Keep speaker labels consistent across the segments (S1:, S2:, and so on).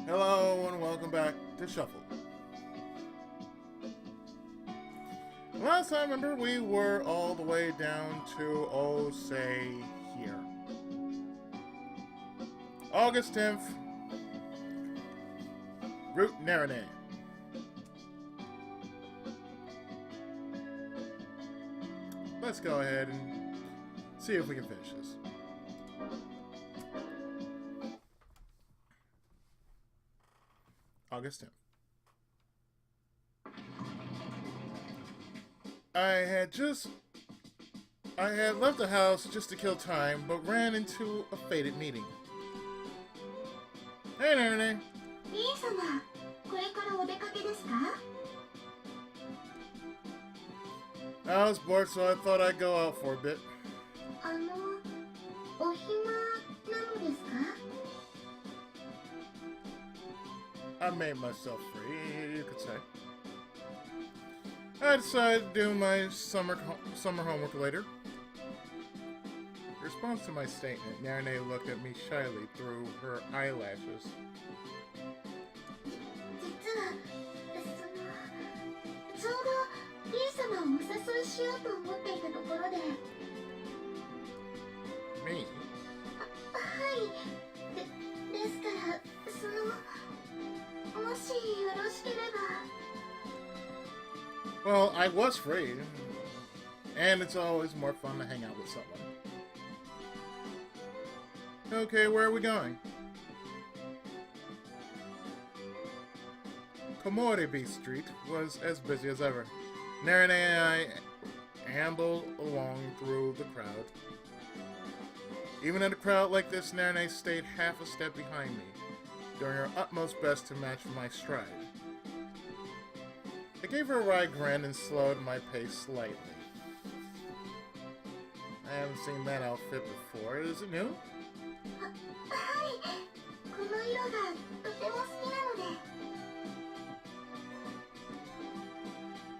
S1: Hello and welcome back to Shuffle. Last time, remember, we were all the way down to, oh, say, here. August 10th, Route Nerine. Let's go ahead and see if we can finish this. August 10th. I had left the house just to kill time, but ran into a fated meeting. Hey, Nerine.
S2: リー様、これからお出かけですか?
S1: I was bored, so I thought I'd go out for a bit.
S2: お暇なのですか?
S1: I made myself free, you could say. I decided to do my summer homework later. In response to my statement, Nerine looked at me shyly through her eyelashes.
S2: 実は、ちょうどリー様をお誘いしようと思っていたところで。
S1: Me?
S2: はい。ですから、もしよろしければ。
S1: Well, I was free, and it's always more fun to hang out with someone. Okay, where are we going? Commodity Street was as busy as ever. Nerine and I ambled along through the crowd. Even in a crowd like this, Nerine stayed half a step behind me, doing her utmost best to match my stride. I gave her a wry grin and slowed my pace slightly. I haven't seen that outfit before. Is it new?
S2: はい。この色がとても好きなので。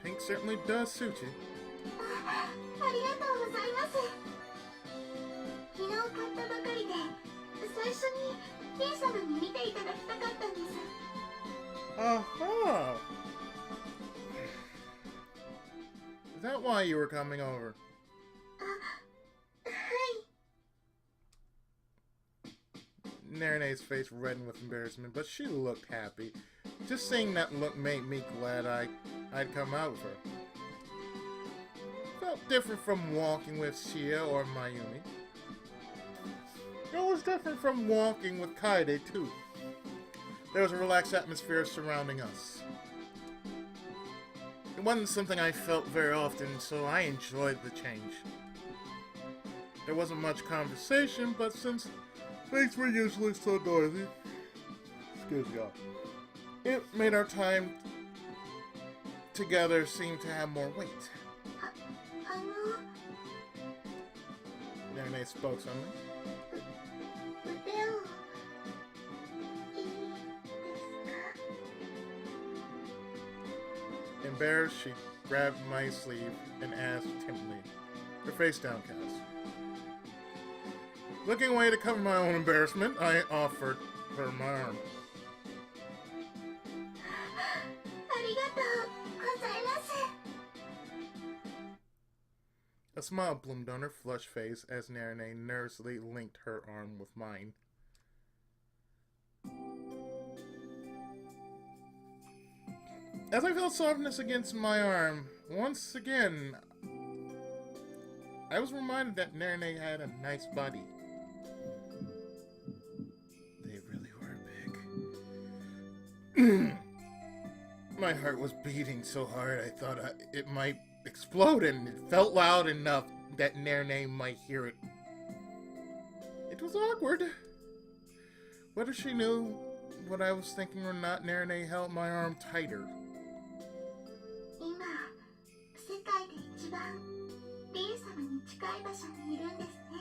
S1: Pink certainly does suit you.
S2: ありがとうございます。昨日買ったばかりで、最初にリー様に見ていただきたかったんです。
S1: Aha! Is that why you were coming over?
S2: はい。
S1: Narine's face reddened with embarrassment, but she looked happy. Just seeing that look made me glad I'd come out with her. Felt different from walking with Shia or Mayumi. It was different from walking with Kaede, too. There was a relaxed atmosphere surrounding us. It wasn't something I felt very often, so I enjoyed the change. There wasn't much conversation, but since things were usually so noisy, excuse me, it made our time together seem to have more weight.
S2: あの、
S1: Nerine spoke something.
S2: 腕をいいですか?
S1: Embarrassed, she grabbed my sleeve and asked timidly, her face downcast. Looking away to cover my own embarrassment, I offered her my arm.
S2: ありがとうございます。
S1: A smile bloomed on her flushed face as Nerine nervously linked her arm with mine. As I felt softness against my arm, once again, I was reminded that Nerine had a nice body. They really were big. My heart was beating so hard I thought it might explode, and it felt loud enough that Nerine might hear it. It was awkward. Whether she knew what I was thinking or not, Nerine held my arm tighter.
S2: 今、世界で一番リー様に近い場所にいるんですね。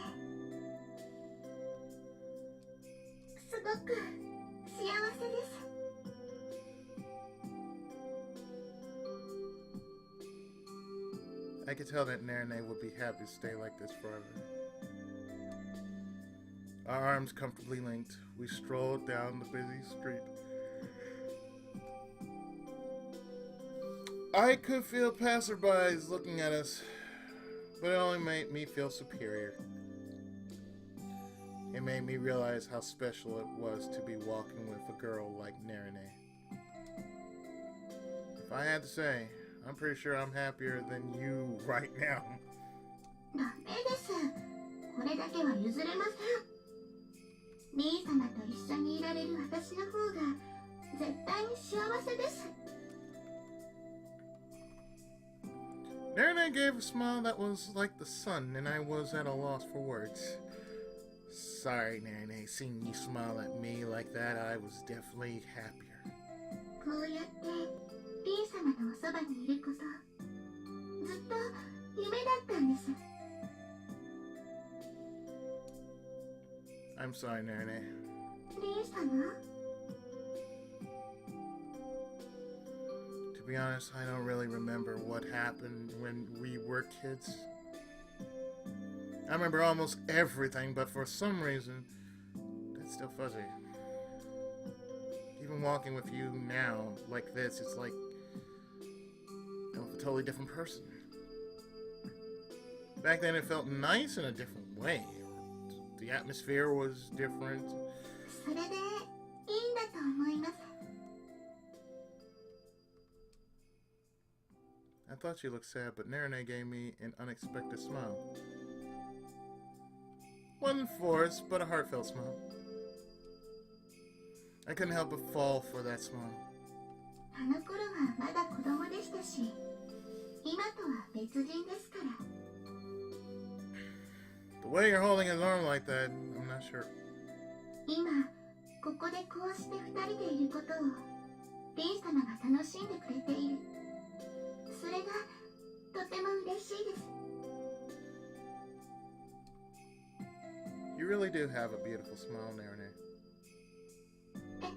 S2: すごく幸せです。
S1: I could tell that Nerine would be happy to stay like this forever. Our arms comfortably linked, we strolled down the busy street I could feel passerbys looking at us, but it only made me feel superior. It made me realize how special it was to be walking with a girl like Nerine. If I had to say, I'm pretty sure I'm happier than you right now.
S2: ダメです。これだけは譲れません。リー様と一緒にいられる私の方が絶対に幸せです。
S1: Nerine gave a smile that was like the sun, and I was at a loss for words. Sorry, Nerine, seeing you smile at me like that, I was definitely happier.
S2: こうやってリー様のおそばにいること、ずっと夢だったんです。
S1: I'm sorry, Nerine.
S2: リー様
S1: To be honest, I don't really remember what happened when we were kids. I remember almost everything, but for some reason, that's still fuzzy. Even walking with you now, like this, it's like I'm a totally different person. Back then, it felt nice in a different way. The atmosphere was different.
S2: それでいいんだと思います。
S1: I thought she looked sad, but Nerine gave me an unexpected smile. Wasn't forced, but a heartfelt smile. I couldn't help but fall for that smile.
S2: あの頃はまだ子供でしたし、今とは別人ですから。
S1: The way you're holding his arm like that, I'm not sure.
S2: 今、ここでこうして二人でいることを、リン様が楽しんでくれている。それがとても嬉しいです。
S1: You really do have a beautiful smile, Nerine.
S2: そ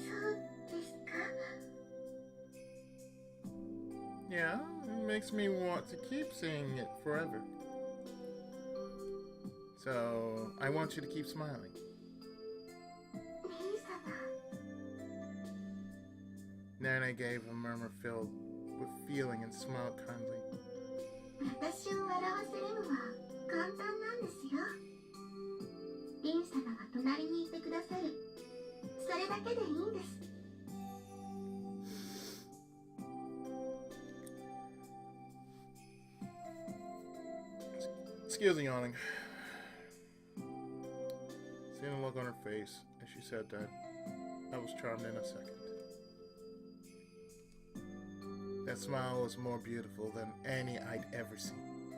S2: うですか?
S1: Yeah, it makes me want to keep seeing it forever. So, I want you to keep smiling.
S2: リン様
S1: Nerine gave a murmur filled with feeling and smiled kindly.
S2: 私を笑わせるのは簡単なんですよ。リン様が隣にいてくださる。それだけでいいんです。
S1: Excuse the yawning. Seeing the look on her face as she said that, I was charmed in a second. That smile was more beautiful than any I'd ever seen.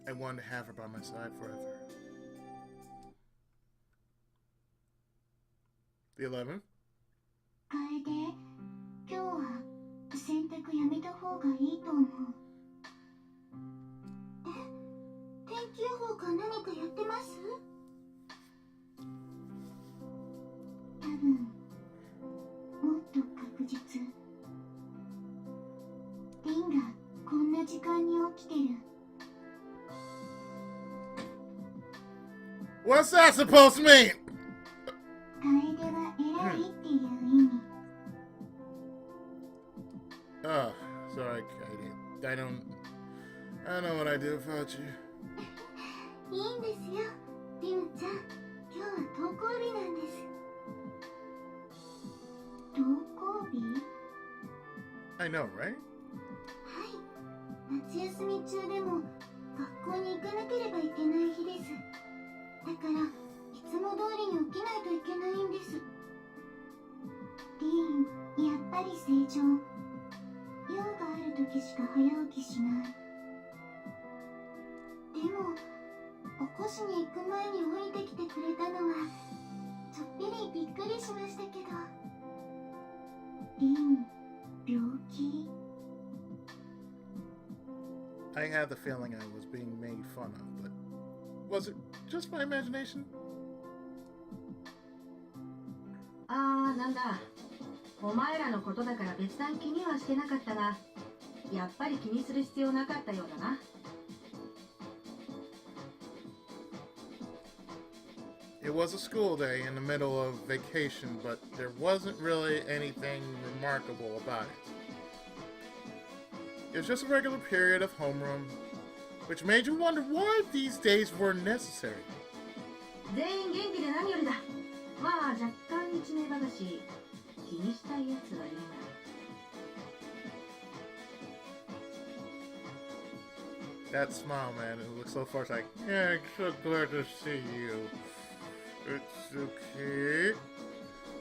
S1: I wanted to have her by my side forever. The 11th?
S2: 楓、今日は洗濯やめた方がいいと思う。天気予報か何かやってます？多分、もっと確実。リンがこんな時間に起きてる。
S1: What's that supposed to mean?
S2: 楓は偉いっていう意味。
S1: Oh, sorry, Katie. I don't know what I do without you.
S2: いいんですよ、リムちゃん。今日は登校日なんです。登校日？
S1: I know, right?
S2: はい。夏休み中でも学校に行かなければいけない日です。だから、いつも通りに起きないといけないんです。リン、やっぱり正常。用がある時しか早起きしない。でも、起こしに行く前に降りてきてくれたのはちょっぴりびっくりしましたけど。リン、病気？
S1: I had the feeling I was being made fun of, but was it just my imagination?
S3: なんだ。お前らのことだから別段気にはしてなかったが、やっぱり気にする必要なかったようだな。
S1: It It was a school day in the middle of vacation, but there wasn't really anything remarkable about it. It was just a regular period of homeroom, which made you wonder why these days were necessary.
S3: 全員元気で何よりだ。まあ若干一名話気にしたいやつはいるが。
S1: That smile, man, it looks so far. It's like, yeah, I'm so glad to see you. It's okay.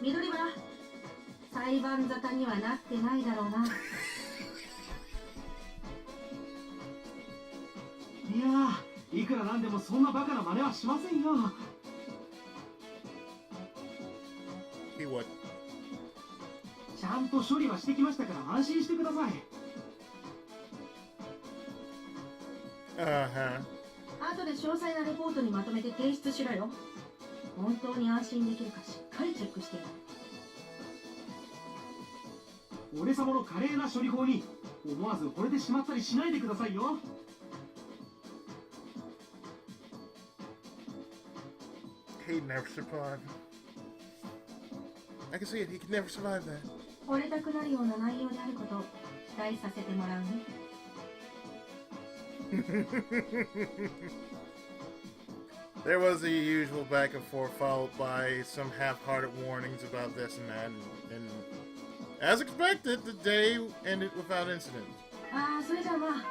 S3: 緑原、裁判沙汰にはなってないだろうな。
S4: いやー、いくらなんでもそんなバカな真似はしませんよ。
S1: He would.
S4: ちゃんと処理はしてきましたから安心してください。
S3: 後で詳細なレポートにまとめて提出しろよ。本当に安心できるかしっかりチェックしてよ。
S4: 俺様の華麗な処理法に思わず惚れてしまったりしないでくださいよ。
S1: He'd never survive. I can see it. He could never survive that.
S3: 惚れたくなるような内容であることを期待させてもらうね。
S1: There was the usual back and forth, followed by some half-hearted warnings about this and that, and as expected, the day ended without incident.
S3: ああ、それじゃあまあ、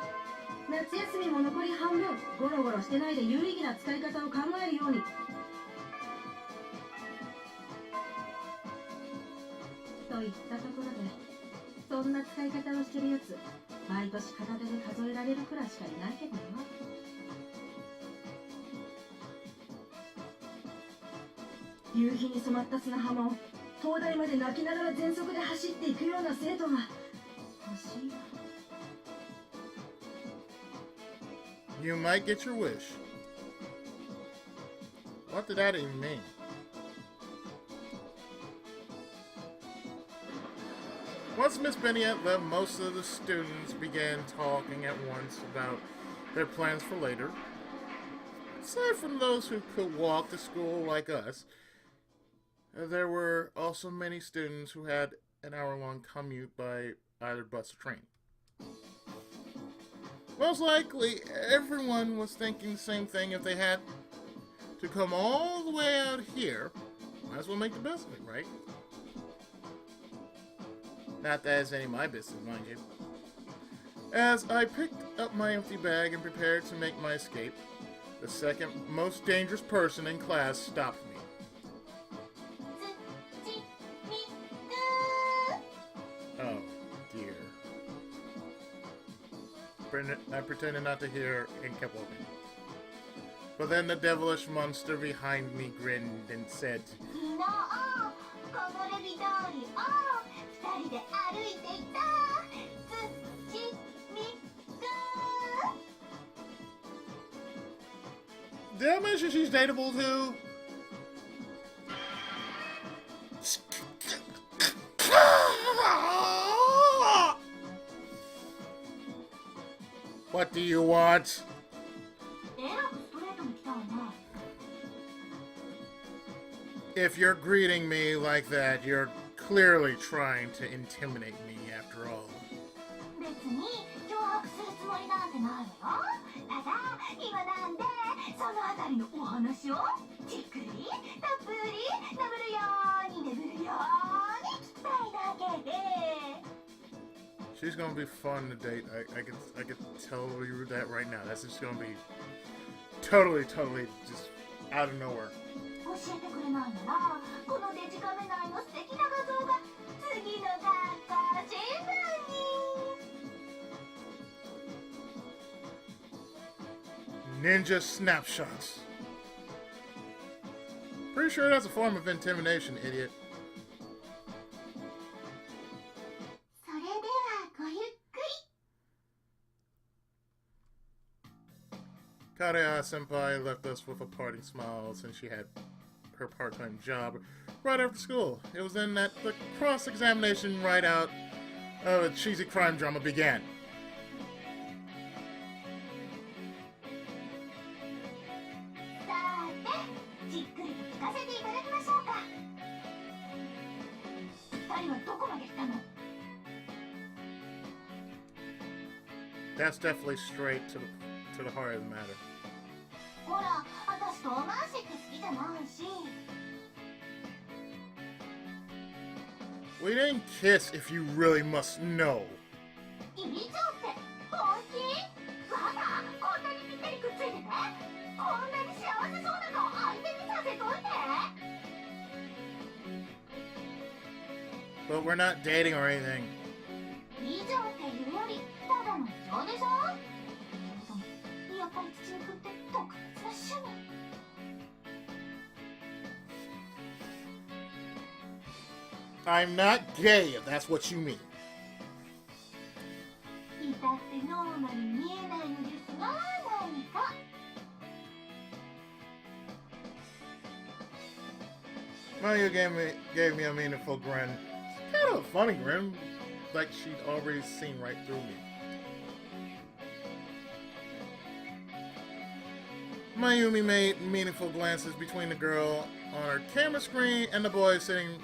S3: 夏休みも残り半分、ゴロゴロしてないで有意義な使い方を考えるように。といったところで、そんな使い方をしてるやつ、毎年片手で数えられるくらいしかいないけどな。夕日に染まった砂浜を灯台まで泣きながら全速で走っていくような生徒が欲しいな。
S1: You might get your wish. What did that even mean? Once Miss Beniette left, most of the students began talking at once about their plans for later. Aside from those who could walk to school like us, there were also many students who had an hour-long commute by either bus or train. Most likely, everyone was thinking the same thing. If they had to come all the way out here, might as well make the best of it, right? Not that it's any of my business, mind you. As I picked up my empty bag and prepared to make my escape, the second most dangerous person in class stopped me. Oh, dear. I pretended not to hear and kept walking. But then the devilish monster behind me grinned and said, did I mention she's dateable too? What do you want? If you're greeting me like that, you're clearly trying to intimidate me after all. She's gonna be fun to date. I can tell you that right now. That's just gonna be totally just out of nowhere. Ninja snapshots. Pretty sure that's a form of intimidation, idiot. Kareya-senpai left us with a parting smile since she had her part-time job right after school. It was then that the cross-examination right out of a cheesy crime drama began.
S2: かせていただきましょうか。二人はどこまで来たの？
S1: That's definitely straight to the heart of the matter.
S2: ほら、私とロマンシック好きじゃないし。
S1: We didn't kiss if you really must know.
S2: 以上って本気？まだこんなにぴったりくっついてて、こんなに幸せそうな顔相手にさせといて。
S1: But we're not dating or anything.
S2: 以上っていうよりただの異常でしょ。やっぱり土肉って特別な趣味。
S1: I'm not gay, if that's what you mean.
S2: 至ってノーマルに見えないのですが、何か。
S1: Mayu gave me a meaningful grin. Kind of a funny grin, like she'd already seen right through me. Mayumi made meaningful glances between the girl on her camera screen and the boy sitting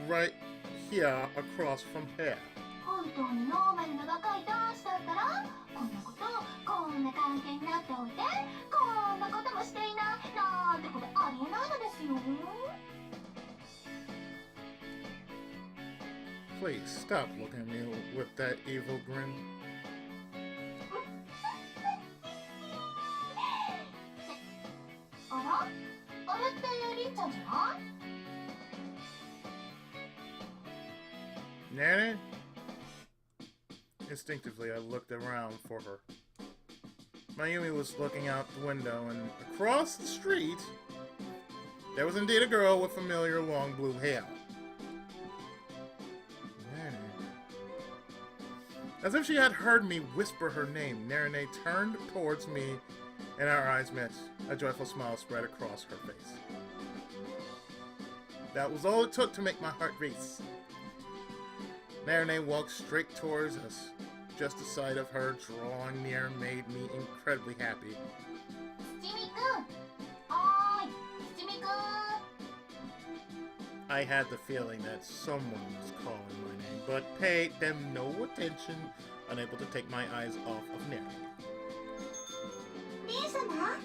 S1: right here across from her.
S2: 本当にノーマルな若い男子だったら、こんなことこんな関係になっておいて、こんなこともしていないなんてことありえないのですよ。
S1: Please stop looking at me with that evil grin.
S2: あら？あれってりんちゃんじゃない？
S1: Nerine? Instinctively, I looked around for her. Mayumi was looking out the window, and across the street, there was indeed a girl with familiar long blue hair. Nerine. As if she had heard me whisper her name, Nerine turned towards me, and our eyes met. A joyful smile spread across her face. That was all it took to make my heart race. Nerine walked straight towards us. Just the sight of her drawing near made me incredibly happy.
S2: 七味くん、おーい、七味くん。
S1: I had the feeling that someone was calling my name, but paid them no attention, unable to take my eyes off of Nerine.
S2: リン様？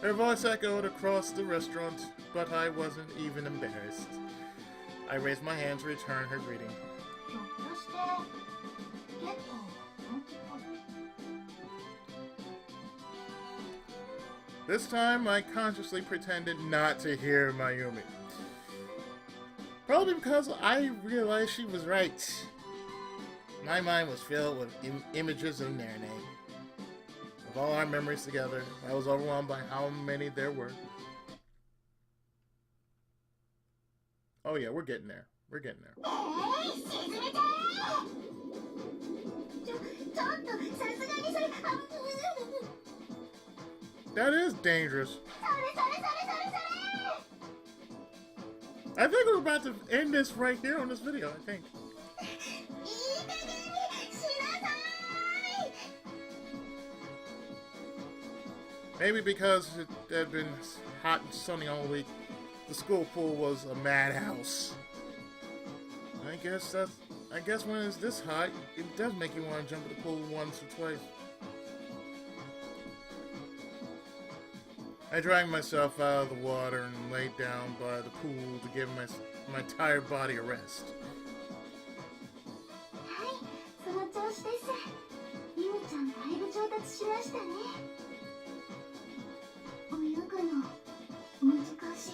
S1: Her voice echoed across the restaurant, but I wasn't even embarrassed. I raised my hand to return her greeting.
S2: ひょっとして結構本気っぽい。
S1: This time, I consciously pretended not to hear Mayumi. Probably because I realized she was right. My mind was filled with images of Nerine. Of all our memories together, I was overwhelmed by how many there were. Oh yeah, we're getting there. We're getting there.
S2: 沈めてちょっとさすがにそれ
S1: That is dangerous.
S2: それ
S1: I think we're about to end this right here on this video, I think.
S2: いい加減にしなさい。
S1: Maybe because it had been hot and sunny all week, the school pool was a madhouse. I guess when it's this hot, it does make you want to jump in the pool once or twice. I dragged myself out of the water and laid down by the pool to give my tired body a rest.
S2: はい、その調子です。ゆみちゃんだいぶ上達しましたね。泳ぐの難しい。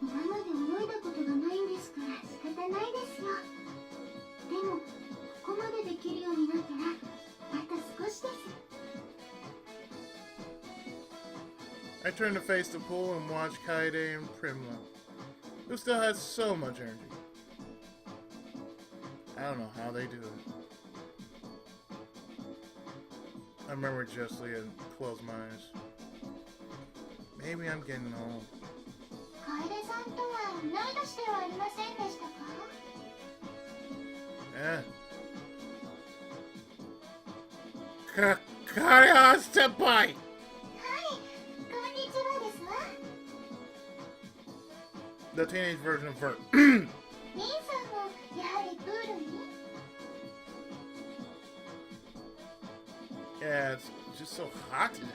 S2: 今まで泳いだことがないんですから仕方ないですよ。でもここまでできるようになったらまた少しです。
S1: I turned to face the pool and watched Kaede and Primla, who still had so much energy. I don't know how they do it. I remember justly and closed my eyes. Maybe I'm getting old.
S2: 楓さんとは同い年ではありませんでしたか？
S1: Eh. Karia Senpai!
S2: はい、こんにちはですわ。
S1: The teenage version of Vert.
S2: リンさんもやはりプールに？
S1: Yeah, it's just so hot today.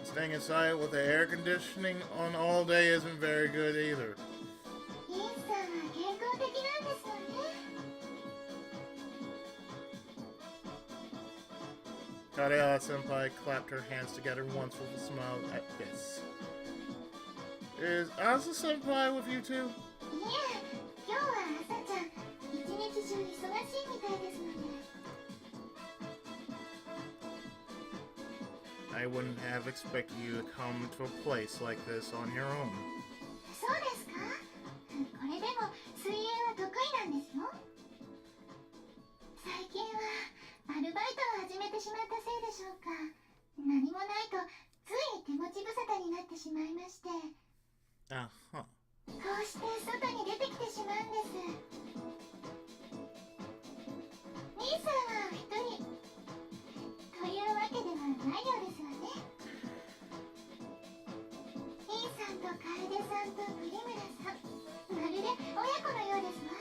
S1: Staying inside with the air conditioning on all day isn't very good either.
S2: リンさんは健康的なんですわね。
S1: Karia Senpai clapped her hands together once with a smile at this. Is Asa Senpai with you too?
S2: いえ、今日は朝ちゃん一日中忙しいみたいですので。
S1: I wouldn't have expected you to come to a place like this on your own.
S2: そうですか？これでも水泳は得意なんですよ。最近はアルバイトを始めてしまったせいでしょうか。何もないとつい手持ち無沙汰になってしまいまして。
S1: Uh-huh.
S2: こうして外に出てきてしまうんです。兄さんは一人というわけではないようですわね。兄さんと楓さんとプリムラさん、まるで親子のようですわ。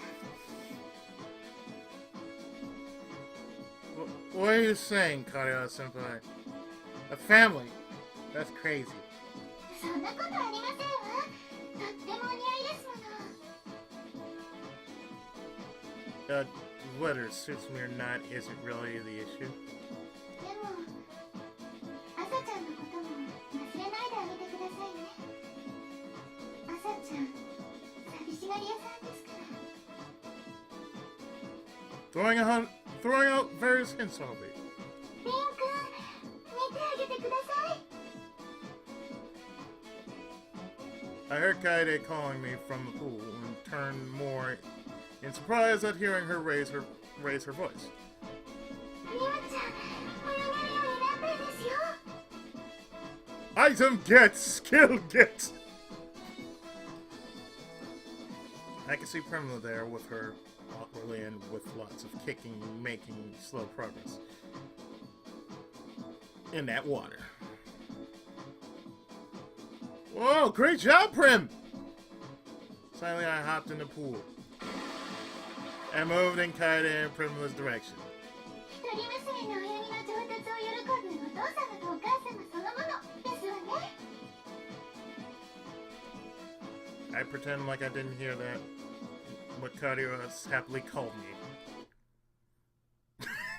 S1: What are you saying, Karia Senpai? A family? That's crazy.
S2: そんなことありませんわ。とってもお似合いですもの。
S1: Whether it suits me or not isn't really the issue.
S2: でも朝ちゃんのことも忘れないであげてくださいね。朝ちゃん寂しがり屋さんですから。
S1: Throwing out various hints on me.
S2: リンくん、見てあげてください。
S1: I heard Kaede calling me from the pool and turned more in surprise at hearing her raise her voice.
S2: リワちゃん、泳げるようになったんですよ。
S1: Item get, skill get. I can see Primla there with her awkwardly and with lots of kicking, making slow progress in that water. Whoa, great job, Prim! Silently, I hopped in the pool and moved in Kaede and Primla's direction.
S2: 一人娘の泳ぎの上達を喜ぶお父様とお母様そのものですわね。
S1: I pretend like I didn't hear that. What Kaede has happily called me.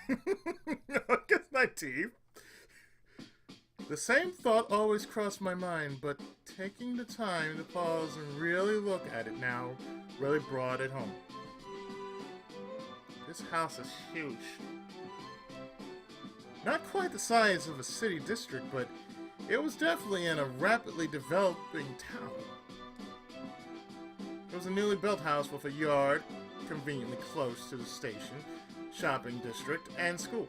S1: I guess naive. The same thought always crossed my mind, but taking the time to pause and really look at it now really brought it home. This house is huge. Not quite the size of a city district, but it was definitely in a rapidly developing town. It was a newly built house with a yard, conveniently close to the station, shopping district, and school.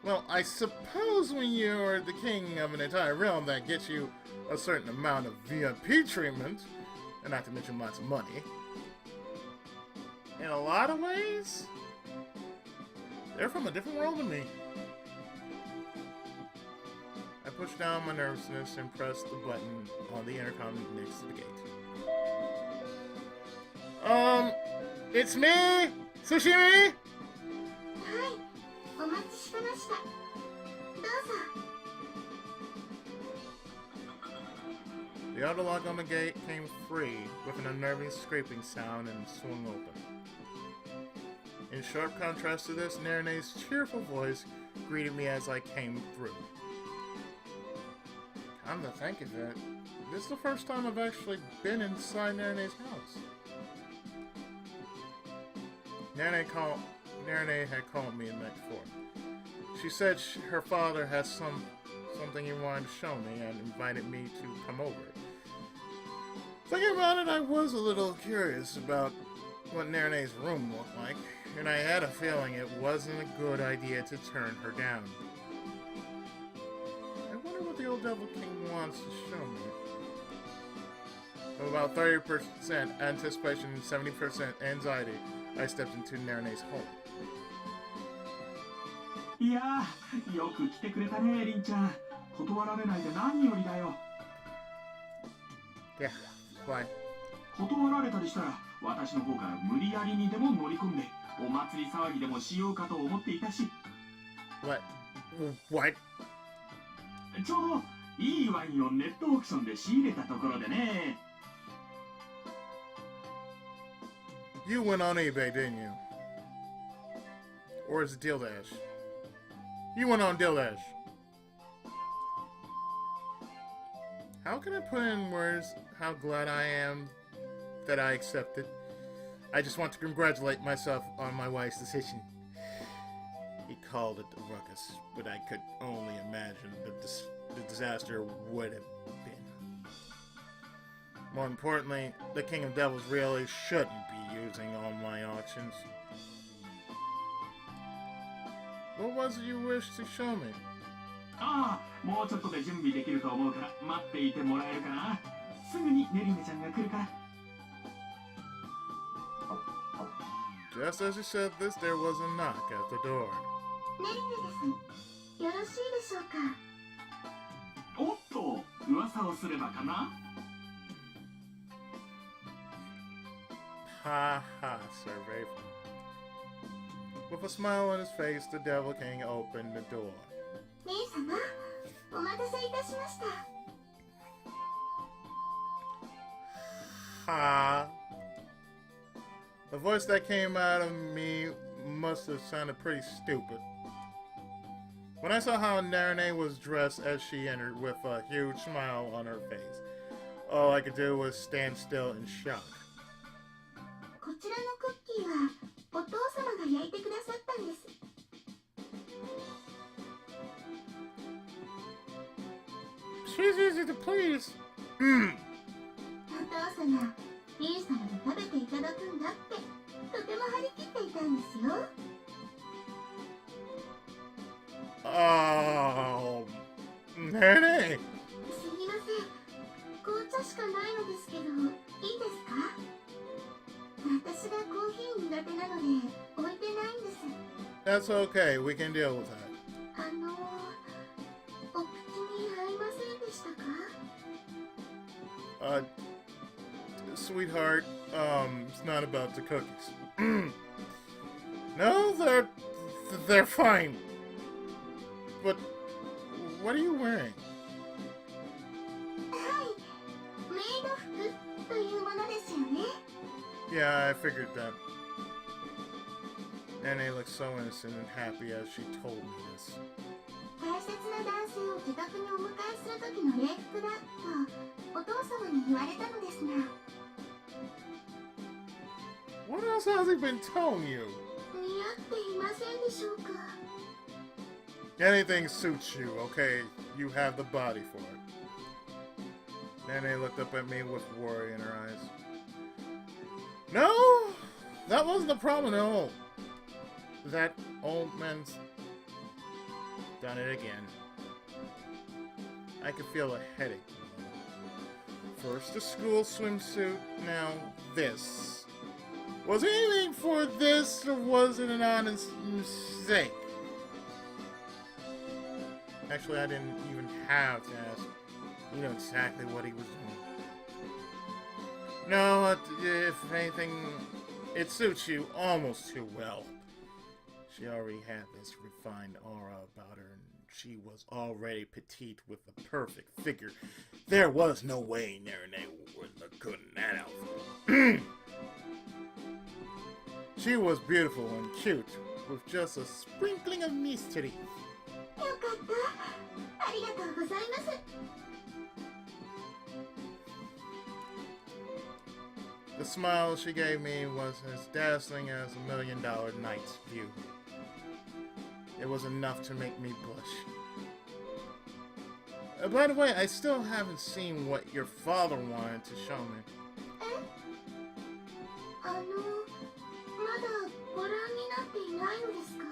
S1: Well, I suppose when you're the king of an entire realm that gets you a certain amount of VIP treatment, and not to mention lots of money, in a lot of ways, they're from a different world than me. I pushed down my nervousness and pressed the button on the intercom next to the gate. It's me, Sushimi!
S2: はい、お待ちしてました。どうぞ。
S1: The auto lock on the gate came free with an unnerving scraping sound and swung open. In sharp contrast to this, Narine's cheerful voice greeted me as I came through. Come to think of it, this is the first time I've actually been inside Narine's house. Nerine had called me the night before. She said her father has something he wanted to show me and invited me to come over. Thinking about it, I was a little curious about what Narine's room looked like, and I had a feeling it wasn't a good idea to turn her down. I wonder what the old Devil King wants to show me. With about 30% anticipation and 70% anxiety, I stepped into Narine's home.
S4: いやー、よく来てくれたね、りんちゃん。断られないで何よりだよ。
S1: Yeah, why?
S4: 断られたりしたら、私の方から無理やりにでも乗り込んで、お祭り騒ぎでもしようかと思っていたし。
S1: What? What?
S4: ちょうどいいワインをネットオークションで仕入れたところでね。
S1: You went on eBay, didn't you? Or is it Deal Dash? You went on Deal Dash. How can I put in words how glad I am that I accepted? I just want to congratulate myself on my wife's decision. He called it a ruckus, but I could only imagine the disaster would have been. More importantly, the King of Devils really shouldn't be using online auctions. What was it you wished to show me?
S4: ああ、もうちょっとで準備できると思うから待っていてもらえるかな。すぐにネリネちゃんが来るから。
S1: Just as you said this, there was a knock at the door.
S2: ネリネです。よろしいでしょうか。
S4: おっと、噂をすればかな。
S1: Ha ha, Sir Raven. With a smile on his face, the Devil King opened the door.
S2: 姉様、お待たせいたしました。
S1: Ha. The voice that came out of me must have sounded pretty stupid. When I saw how Nerine was dressed as she entered with a huge smile on her face, all I could do was stand still in shock.
S2: こちらのクッキーはお父様が焼いてくださったんです。
S1: She's easy to please.
S2: お父様、リン様に食べていただくんだってとても張り切っていたんですよ。
S1: Oh, Nerine.
S2: すみません、紅茶しかないのですけど、いいですか？私がコーヒー苦手なので置いてないんです。
S1: That's okay. We can deal with that.
S2: お口に合いませんでしたか？
S1: Sweetheart, it's not about the cookies. No, they're fine. But what are you wearing?
S2: はい、メイド服というものですよね。
S1: Yeah, I figured that. Nene looked so innocent and happy as she told me this.
S2: 大切な男性を自宅にお迎えする時の礼服だとお父様に言われたのですが。
S1: What else has he been telling you?
S2: 似合っていませんでしょうか？
S1: Anything suits you, okay? You have the body for it. Nene looked up at me with worry in her eyes. No! That wasn't the problem at all. That old man's done it again. I could feel a headache. First the school swimsuit, now this. Was he aiming for this, or was it an honest mistake? Actually, I didn't even have to ask. You know exactly what he was doing. No, if anything, it suits you almost too well. She already had this refined aura about her, and she was already petite with a perfect figure. There was no way Nerine would look good in that outfit. She was beautiful and cute, with just a sprinkling of mystery.
S2: よかった。ありがとうございます。
S1: The smile she gave me was as dazzling as $1 million night's view. It was enough to make me blush. By the way, I still haven't seen what your father wanted to show me.
S2: まだご覧になっていないのですか？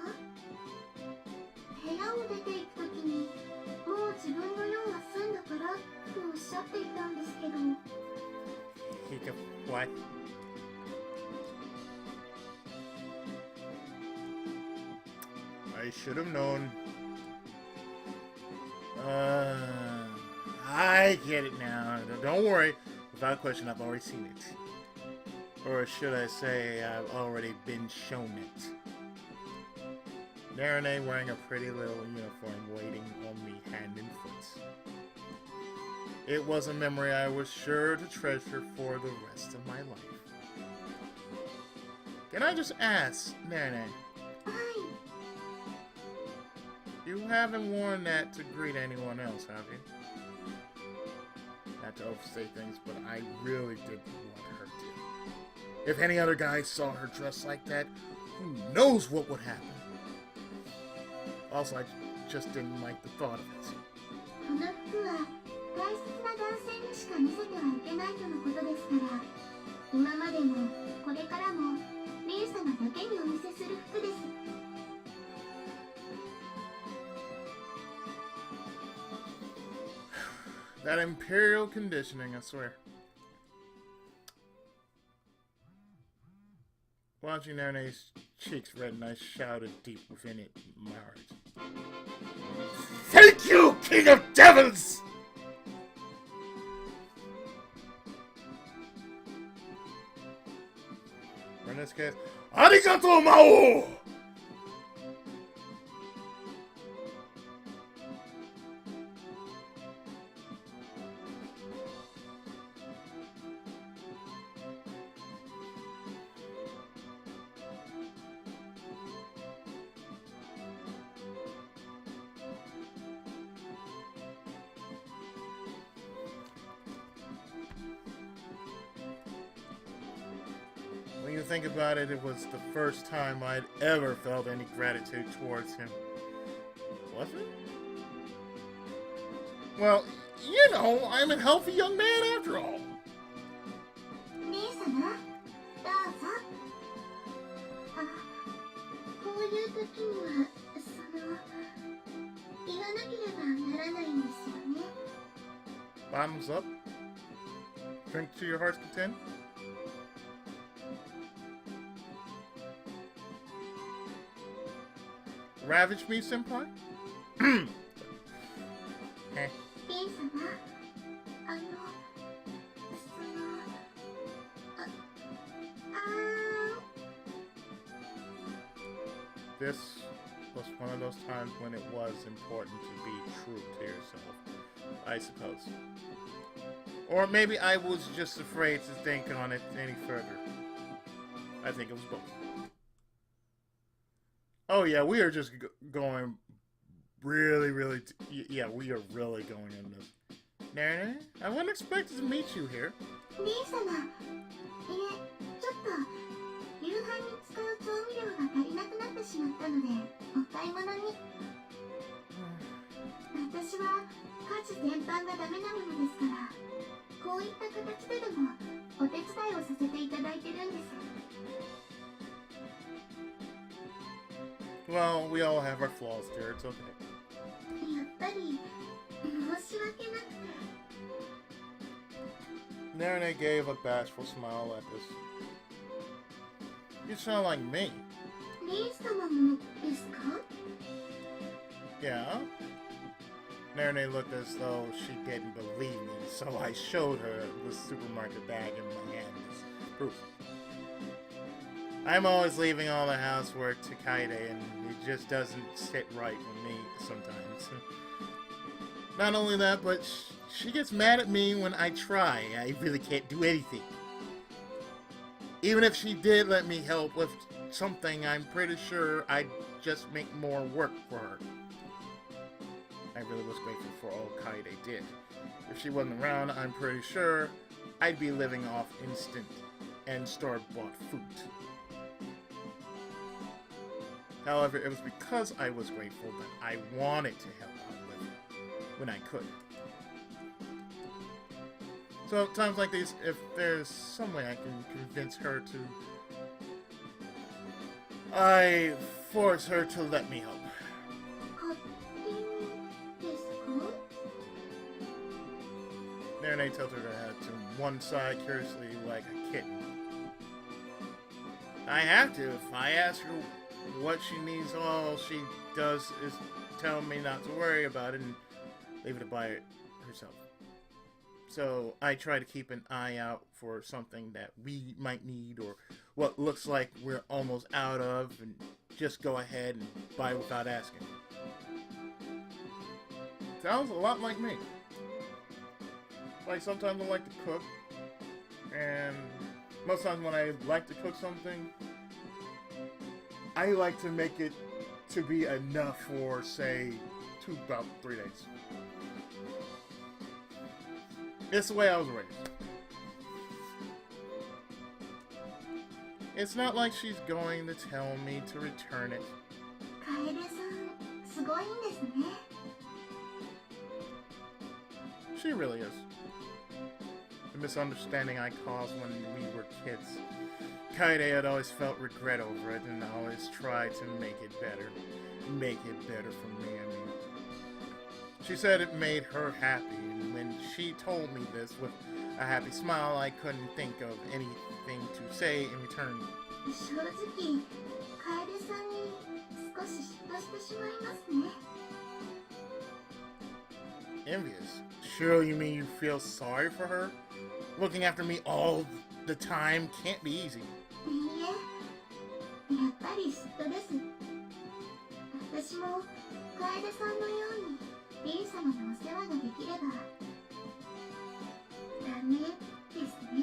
S2: 部屋を出ていくときにもう自分の用は済んだからとおっしゃっていたんですけど。
S1: What? I should have known. I get it now. Don't worry. Without question, I've already seen it. Or should I say, I've already been shown it. Nerine wearing a pretty little uniform waiting on me hand and foot. It was a memory I was sure to treasure for the rest of my life. Can I just ask, Nerine,
S2: はい。
S1: you haven't worn that to greet anyone else, have you? Not to overstate things, but I really did want her to. If any other guy saw her dressed like that, who knows what would happen? Also, I just didn't like the thought of it.
S2: この服は大切な男性にしか見せてはいけないとのことですから、今までもこれからもリー様だけにお見せする服です。
S1: That imperial conditioning, I swear. Watching Nerine's cheeks redden, I shouted deep within it, my heart. Thank you, King of Devils! Or in this case, Arigato, Mao! When you think about it, it was the first time I'd ever felt any gratitude towards him. Was it? Well, you know, I'm a healthy young man after all.
S2: リー様、どうぞ。あ、こういう時には、言わなければならないんですよね。
S1: Bottoms up. Drink to your heart's content. Ravage me, senpai? え
S2: リー様、あ、
S1: This was one of those times when it was important to be true to yourself, I suppose. Or maybe I was just afraid to think on it any further. I think it was both. Oh yeah, we are just going really, yeah, we are really going in this. Nerine, I wasn't expected to meet you here.
S2: リー様、ちょっと夕飯に使う調味料が足りなくなってしまったのでお買い物に。私は家事全般がダメなものですから、こういった形ででもお手伝いをさせていただいてるんです。
S1: Well, we all have our flaws, dear. It's okay.
S2: やっぱり申し訳なくて。
S1: Nerine gave a bashful smile at this. You sound like me.
S2: リー様もですか？
S1: Yeah? Nerine looked as though she didn't believe me, so I showed her the supermarket bag in my hand as proof. I'm always leaving all the housework to Kaide, and it just doesn't sit right with me sometimes. Not only that, but she gets mad at me when I try. I really can't do anything. Even if she did let me help with something, I'm pretty sure I'd just make more work for her. I really was grateful for all Kaide did. If she wasn't around, I'm pretty sure I'd be living off instant and store-bought food. However, it was because I was grateful that I wanted to help out with her when I could. So at times like these, if there's some way I can convince her to, I force her to let me help.
S2: 勝手にですか？
S1: Nerine tilted her head to one side curiously like a kitten. I have to. If I ask her what she needs, all she does is tell me not to worry about it and leave it to buy it herself. So I try to keep an eye out for something that we might need or what looks like we're almost out of, and just go ahead and buy it without asking. Sounds a lot like me. Like, sometimes I like to cook, and most times when I like to cook something, I like to make it to be enough for, say, about 3 days. It's the way I was raised. It's not like she's going to tell me to return it.
S2: 楓さん、すごいんですね。
S1: She really is. The misunderstanding I caused when we were kids. Kaede had always felt regret over it and always tried to make it better. Make it better for me, I mean. She said it made her happy, and when she told me this with a happy smile, I couldn't think of anything to say in return.
S2: 正直、楓さんに少し嫉妬してしまいますね。
S1: Envious? Sure, you mean you feel sorry for her? Looking after me all the time can't be easy.
S2: いいえ、やっぱり嫉妬です。私も楓さんのようにリン様のお世話ができれば。ダメですね。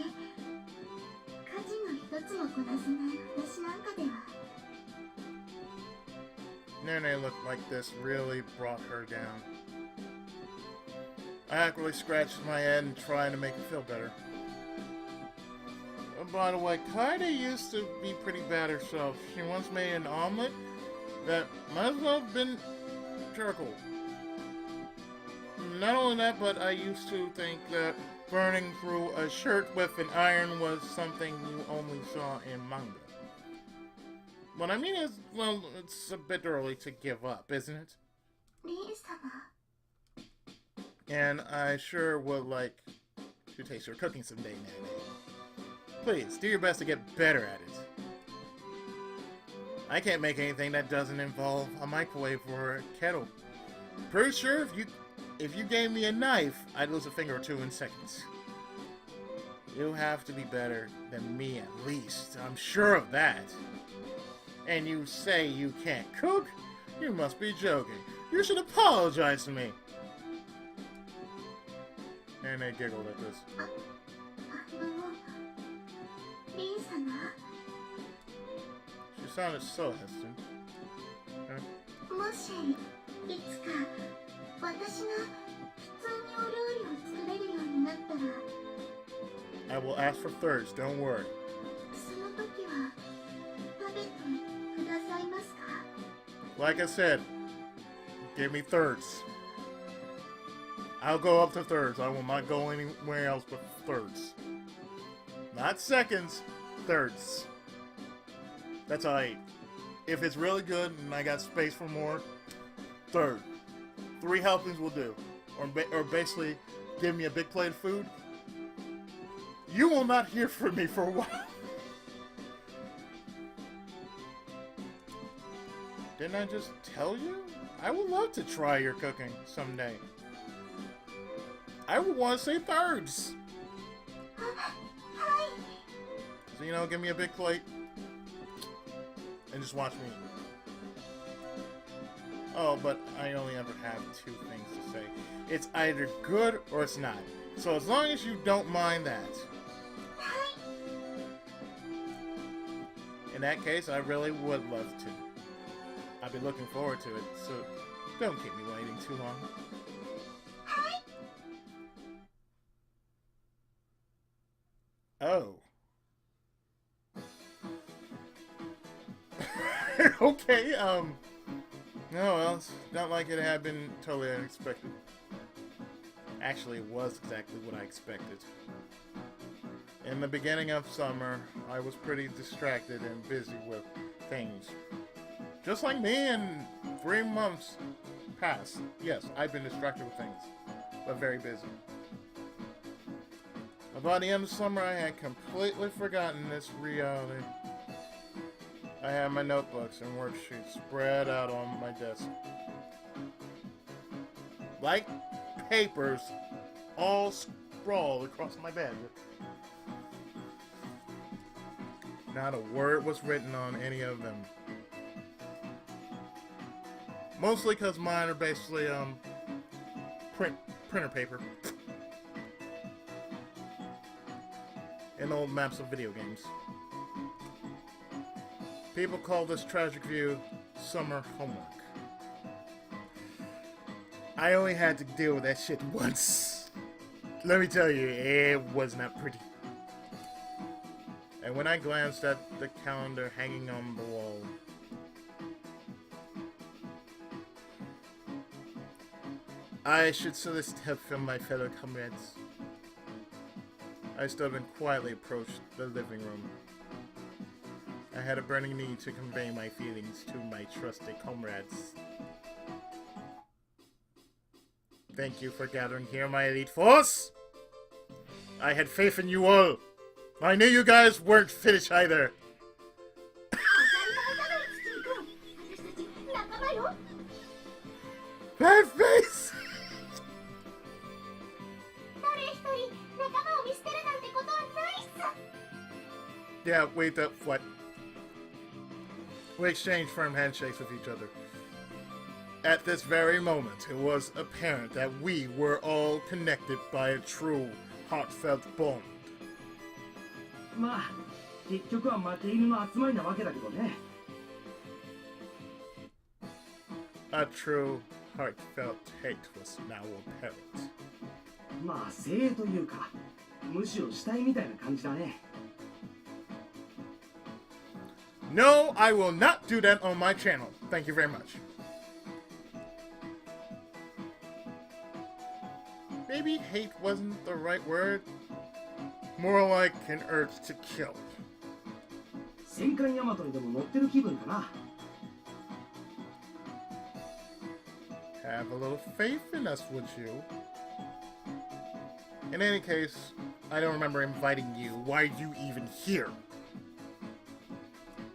S2: 家事の一つもこなせない私なんかでは。
S1: Nerine looked like this really brought her down. I awkwardly scratched my head and tried to make her feel better. By the way, Kaede used to be pretty bad herself. She once made an omelet that might as well have been charcoal. Not only that, but I used to think that burning through a shirt with an iron was something you only saw in manga. What I mean is, well, it's a bit early to give up, isn't it?
S2: リン様。
S1: And I sure would like to taste your cooking someday, Nerine. Please, do your best to get better at it. I can't make anything that doesn't involve a microwave or a kettle. Pretty sure if you gave me a knife, I'd lose a finger or two in seconds. You have to be better than me at least. I'm sure of that. And you say you can't cook? You must be joking. You should apologize to me. And they giggled at this.
S2: リン様。
S1: She sounded so hesitant.
S2: もしいつか私が普通にお料理を作れるようになったら
S1: I will ask for thirds, don't worry.
S2: その時は食べてくださいますか？
S1: Like I said, give me thirds. I'll go up to thirds. I will not go anywhere else but thirds. Not seconds, thirds. That's all I eat. If it's really good and I got space for more, third. 3 helpings will do. Or basically, give me a big plate of food. You will not hear from me for a while. Didn't I just tell you? I would love to try your cooking someday. I would want to say thirds.
S2: はい。
S1: So, you know, give me a big plate. And just watch me eat. Oh, but I only ever have 2 things to say. It's either good or it's not. So as long as you don't mind that. In that case, I really would love to. I'll be looking forward to it, so don't keep me waiting too long. Oh. Okay, no, well, it's not like it had been totally unexpected. Actually, it was exactly what I expected. In the beginning of summer, I was pretty distracted and busy with things. Just like me, and 3 months passed. Yes, I've been distracted with things, but very busy. By the end of summer, I had completely forgotten this reality. I have my notebooks and worksheets spread out on my desk. Like papers all sprawled across my bed. Not a word was written on any of them. Mostly because mine are basically printer paper and old maps of video games. People call this tragic view summer homework. I only had to deal with that shit once. Let me tell you, it was not pretty. And when I glanced at the calendar hanging on the wall, I should solicit help from my fellow comrades. I stood and quietly approached the living room. I had a burning need to convey my feelings to my trusted comrades. Thank you for gathering here, my elite force! I had faith in you all! I knew you guys weren't finished either! That face! Yeah, wait up, what? We exchanged firm handshakes with each other. At this very moment, it was apparent that we were all connected by a true, heartfelt bond.
S5: まあ、結局は負け犬の集まりなわけだけどね。
S1: A true, heartfelt hate was now apparent.
S5: まあ、精鋭というか、むしろ死体みたいな感じだね。
S1: No, I will not do that on my channel. Thank you very much. Maybe hate wasn't the right word. More like an urge to kill.
S5: 戦艦ヤマトにでも乗ってる気分かな。
S1: Have a little faith in us, would you? In any case, I don't remember inviting you. Why are you even here?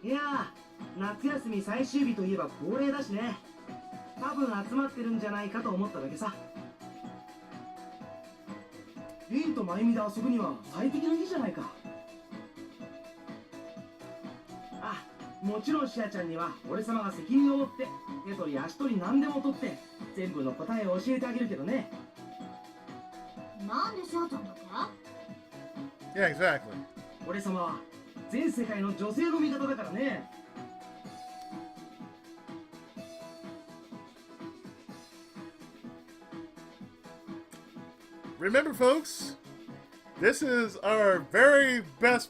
S5: いやー、夏休み最終日といえば恒例だしね。多分集まってるんじゃないかと思っただけさ。凛と真由美で遊ぶには最適な日じゃないか。あ、もちろんシアちゃんには俺様が責任を負って手取り足取り何でも取って全部の答えを教えてあげるけどね。
S2: なんでシャアちゃんだけ？
S1: Yeah, exactly.
S5: 俺様は全世界の女性の味方だからね。
S1: Remember, folks, this is our very best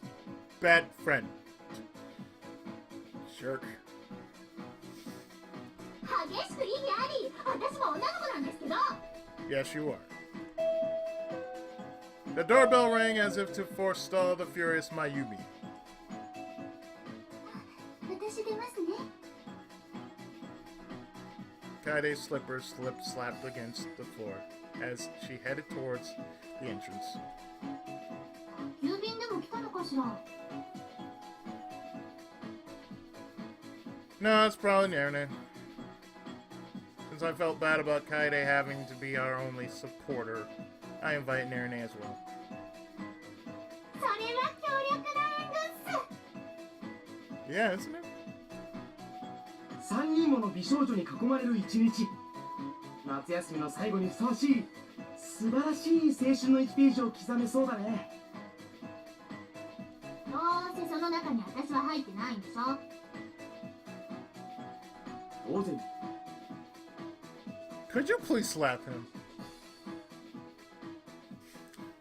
S1: bad friend. Jerk.
S2: 激しく意義あり。私も女の子なんですけど。
S1: Yes, you are. The doorbell rang as if to forestall the furious Mayumi.
S2: 私出ますね。
S1: Kaide's slippers slapped against the floor as she headed towards the entrance.
S2: 郵便でも来たのかしら。
S1: No, it's probably Nerine. Since I felt bad about Kaide having to be our only supporter, I invite Nerine as well.
S2: それは強力な援軍っす。
S1: Yeah, isn't it?
S5: 3人もの美少女に囲まれる一日。夏休みの最後にふさわしい素晴らしい青春の1ページを刻めそうだね。
S2: どうせその中に私は入ってないんでしょ。
S5: 当然。
S1: Could you please slap him?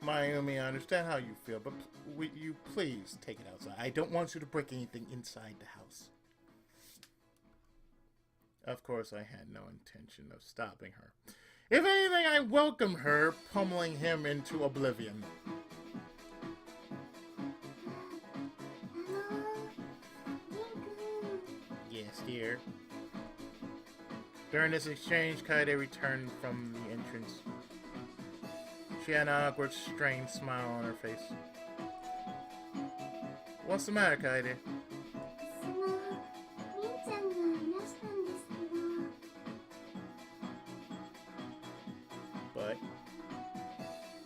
S1: Mayumi, I understand how you feel, but will you please take it outside? I don't want you to break anything inside the house. Of course, I had no intention of stopping her. If anything, I welcome her pummeling him into oblivion. Yes, dear. During this exchange, Kaede returned from the entrance. She had an awkward, strained smile on her face. What's the matter, Kaede?
S2: その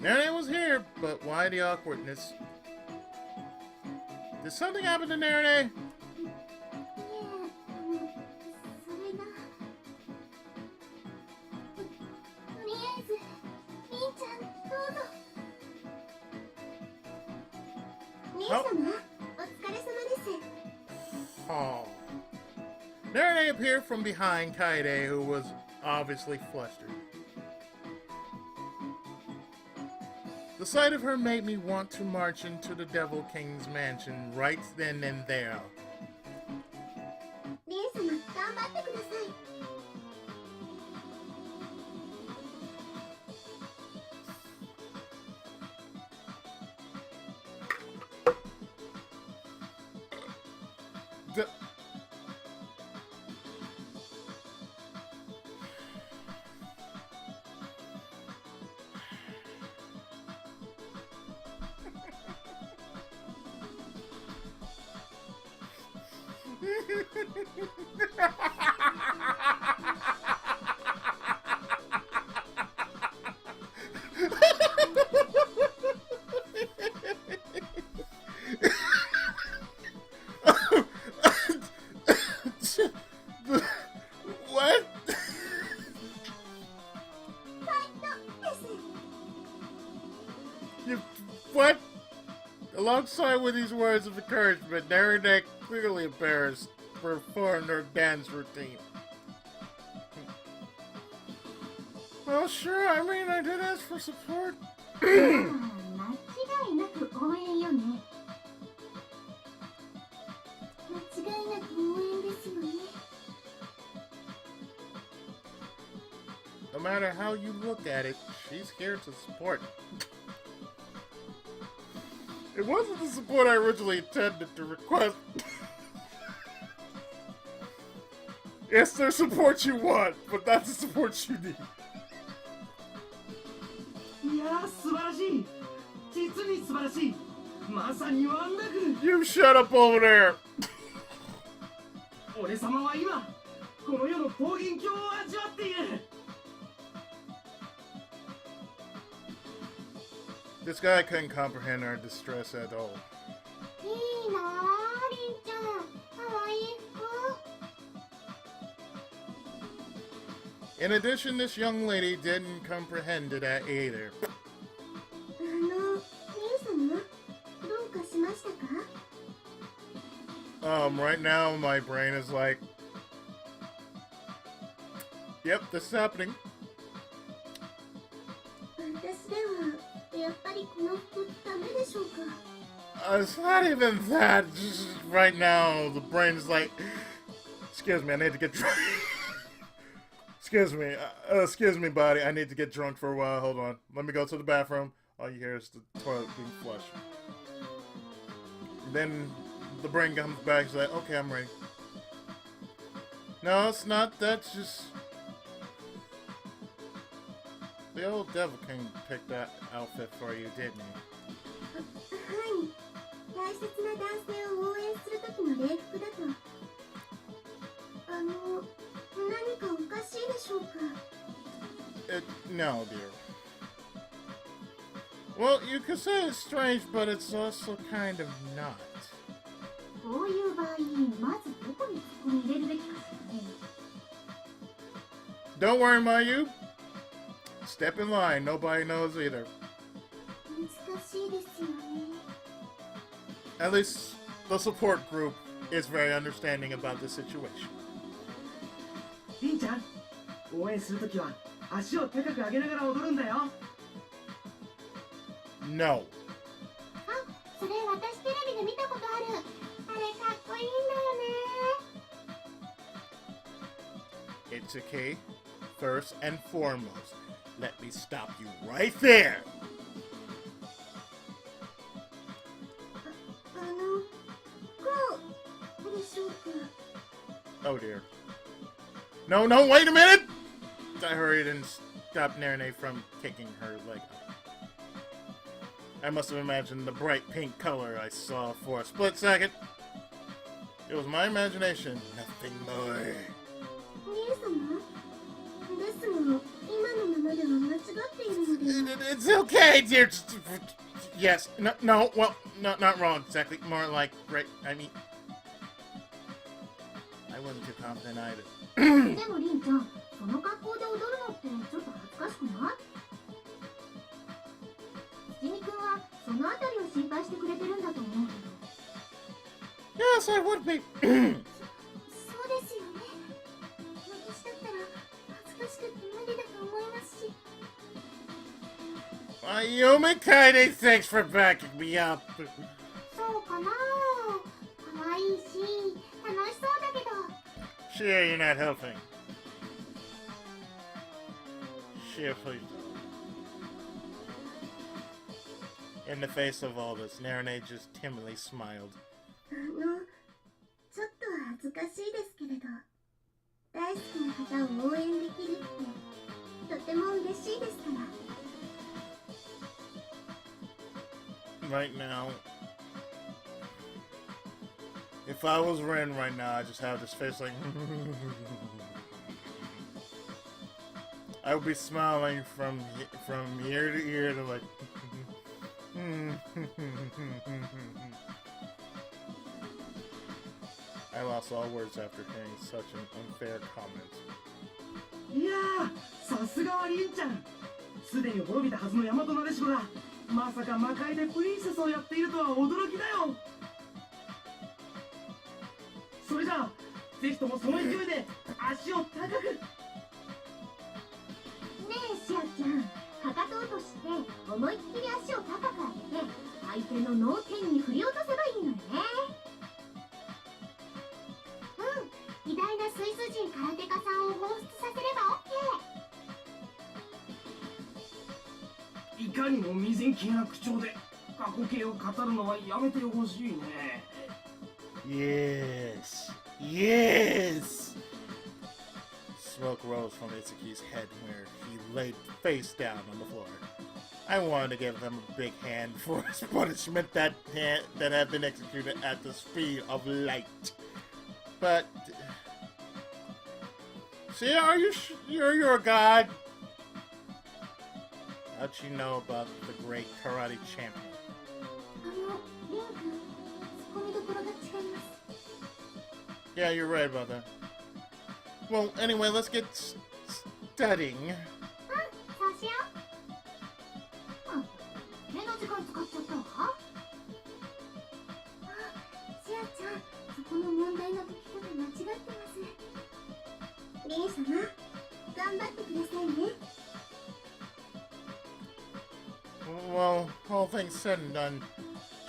S1: Nerine was here, but why the awkwardness? Did something happen to Nerine?
S2: いえ、それがとりあえずりんちゃんどうぞ。姉様、お疲れ様です。
S1: Oh. Nerine appeared from behind Kaede, who was obviously flustered. The sight of her made me want to march into the Devil King's mansion right then and there.
S2: りん様、頑張ってください。
S1: The What?
S2: ファイトです。
S1: You, what? Alongside with these words of encouragement, Nerine clearly embarrassed performed her dance routine. Well, sure, I mean, I did ask for support.
S2: 間違いなく応援よね。間違いなく応援ですよね。
S1: No matter how you look at it, she's here to support. It wasn't the support I originally intended to request. It's the support you want, but not the support you need.
S5: いやー、素晴らしい。実に素晴らしい。まさにワンダフル。
S1: You shut up over there.
S5: 俺様は今この世の桃源郷を味わっている。
S1: This guy couldn't comprehend our distress at all.
S2: いいなあ、りんちゃん。かわいい服。
S1: In addition, this young lady didn't comprehend it either.
S2: 姉様、どうかしましたか？
S1: Right now my brain is like, yep, this is happening.
S2: 私ではやっぱりこの服ダメでしょうか？
S1: It's not even that. Just right now, the brain is like, excuse me, I need to get drunk. Excuse me, body. I need to get drunk for a while. Hold on. Let me go to the bathroom. All you hear is the toilet being flushed. Then the brain comes back. It's like, okay, I'm ready. No, it's not. That's just the old Devil King picked that outfit for you, didn't he?
S2: はい。大切な男性を応援する時の礼服だと。何かおかしいでしょうか？
S1: No, dear. Well, you could say it's strange, but it's also kind of not.
S2: こういう場合、まずどこに突っ込み入れるべきかしらね。
S1: Don't worry, Mayu. Step in line. Nobody knows either.
S2: 難しいですよね。
S1: At least the support group is very understanding about the situation.
S5: りんちゃん、応援するときは足を高く上げながら踊るんだよ。
S1: No.
S2: あ、それ私テレビで見たことある。あれかっこいいんだよね。
S1: It's okay. First and foremost, let me stop you right there.
S2: こうでしょうか。
S1: Oh dear. No, wait a minute! I hurried and stopped Nerine from kicking her leg up. I must have imagined the bright pink color I saw for a split second. It was my imagination, nothing more.
S2: 姉様ですが、今のままでは間違っているのでは。
S1: It's okay, dear. Yes. No, no, well, no, not wrong exactly. More like, right, I mean... I wasn't too confident either.
S2: でもリンちゃん、その格好で踊るのってちょっと恥ずかしくない？七味くんはそのあたりを心配してくれてるんだと思うけど。
S1: Yes, I would be.
S2: そうですよね。私だったら恥ずかしくて無理だと思いますし。
S1: Ayumi Kaide, thanks for backing me up.
S2: そうかな。可愛いし楽しそうだけど。
S1: Shia, you're not helping. Shia, please. In the face of all this, Nerine just timidly smiled.
S2: ちょっと恥ずかしいですけれど、大好きな方を応援できるってとても嬉しいですから。
S1: Right now, if I was Ren right now, I just have this face like I would be smiling from ear to ear to like I lost all words after hearing such an unfair comment.
S5: いやー、さすがはリンちゃん。すでに滅びたはずの大和なでしこがまさか魔界でプリンセスをやっているとは驚きだよ。それじゃあぜひともその勢いで足を高く。
S2: ねえシアちゃん、かかと落として思いっきり足を高く上げて相手の脳天に振り落とせばいいのよね。うん、偉大なスイス人空手家さんを放出させれば OK。
S5: いかにも未然形な口調で過去形を語るのはやめてほしいね。
S1: Yes, yes. Smoke rose from Itsuki's head where he laid face down on the floor. I wanted to give him a big hand for his punishment that had been executed at the speed of light. But see, are you you're a god? How'd you know about the great karate champion?
S2: リン君、ツッコミどころが違います。
S1: Yeah, you're right about that. Well, anyway, let's get studying.
S2: そうしよう。目の時間使っちゃったわ。シアちゃん、そこの問題の解き方間違ってます。リン様、頑張ってくださいね。
S1: Well, all things said and done,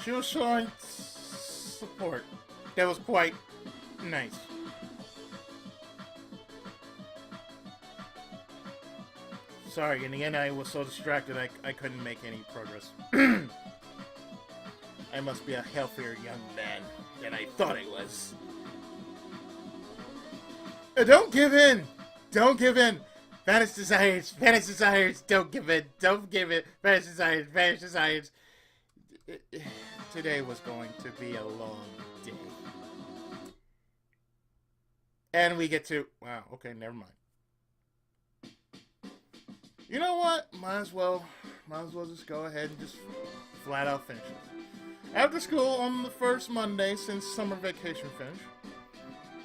S1: she was showing support. That was quite nice. Sorry, in the end I was so distracted I couldn't make any progress. I must be a healthier young man than I thought I was. Don't give in! Don't give in! Vanish desires, don't give in, don't give in, vanish desires. Today was going to be a long day. And we get to, wow, okay, never mind. You know what? Might as well just go ahead and just flat out finish it. After school on the first Monday since summer vacation finished,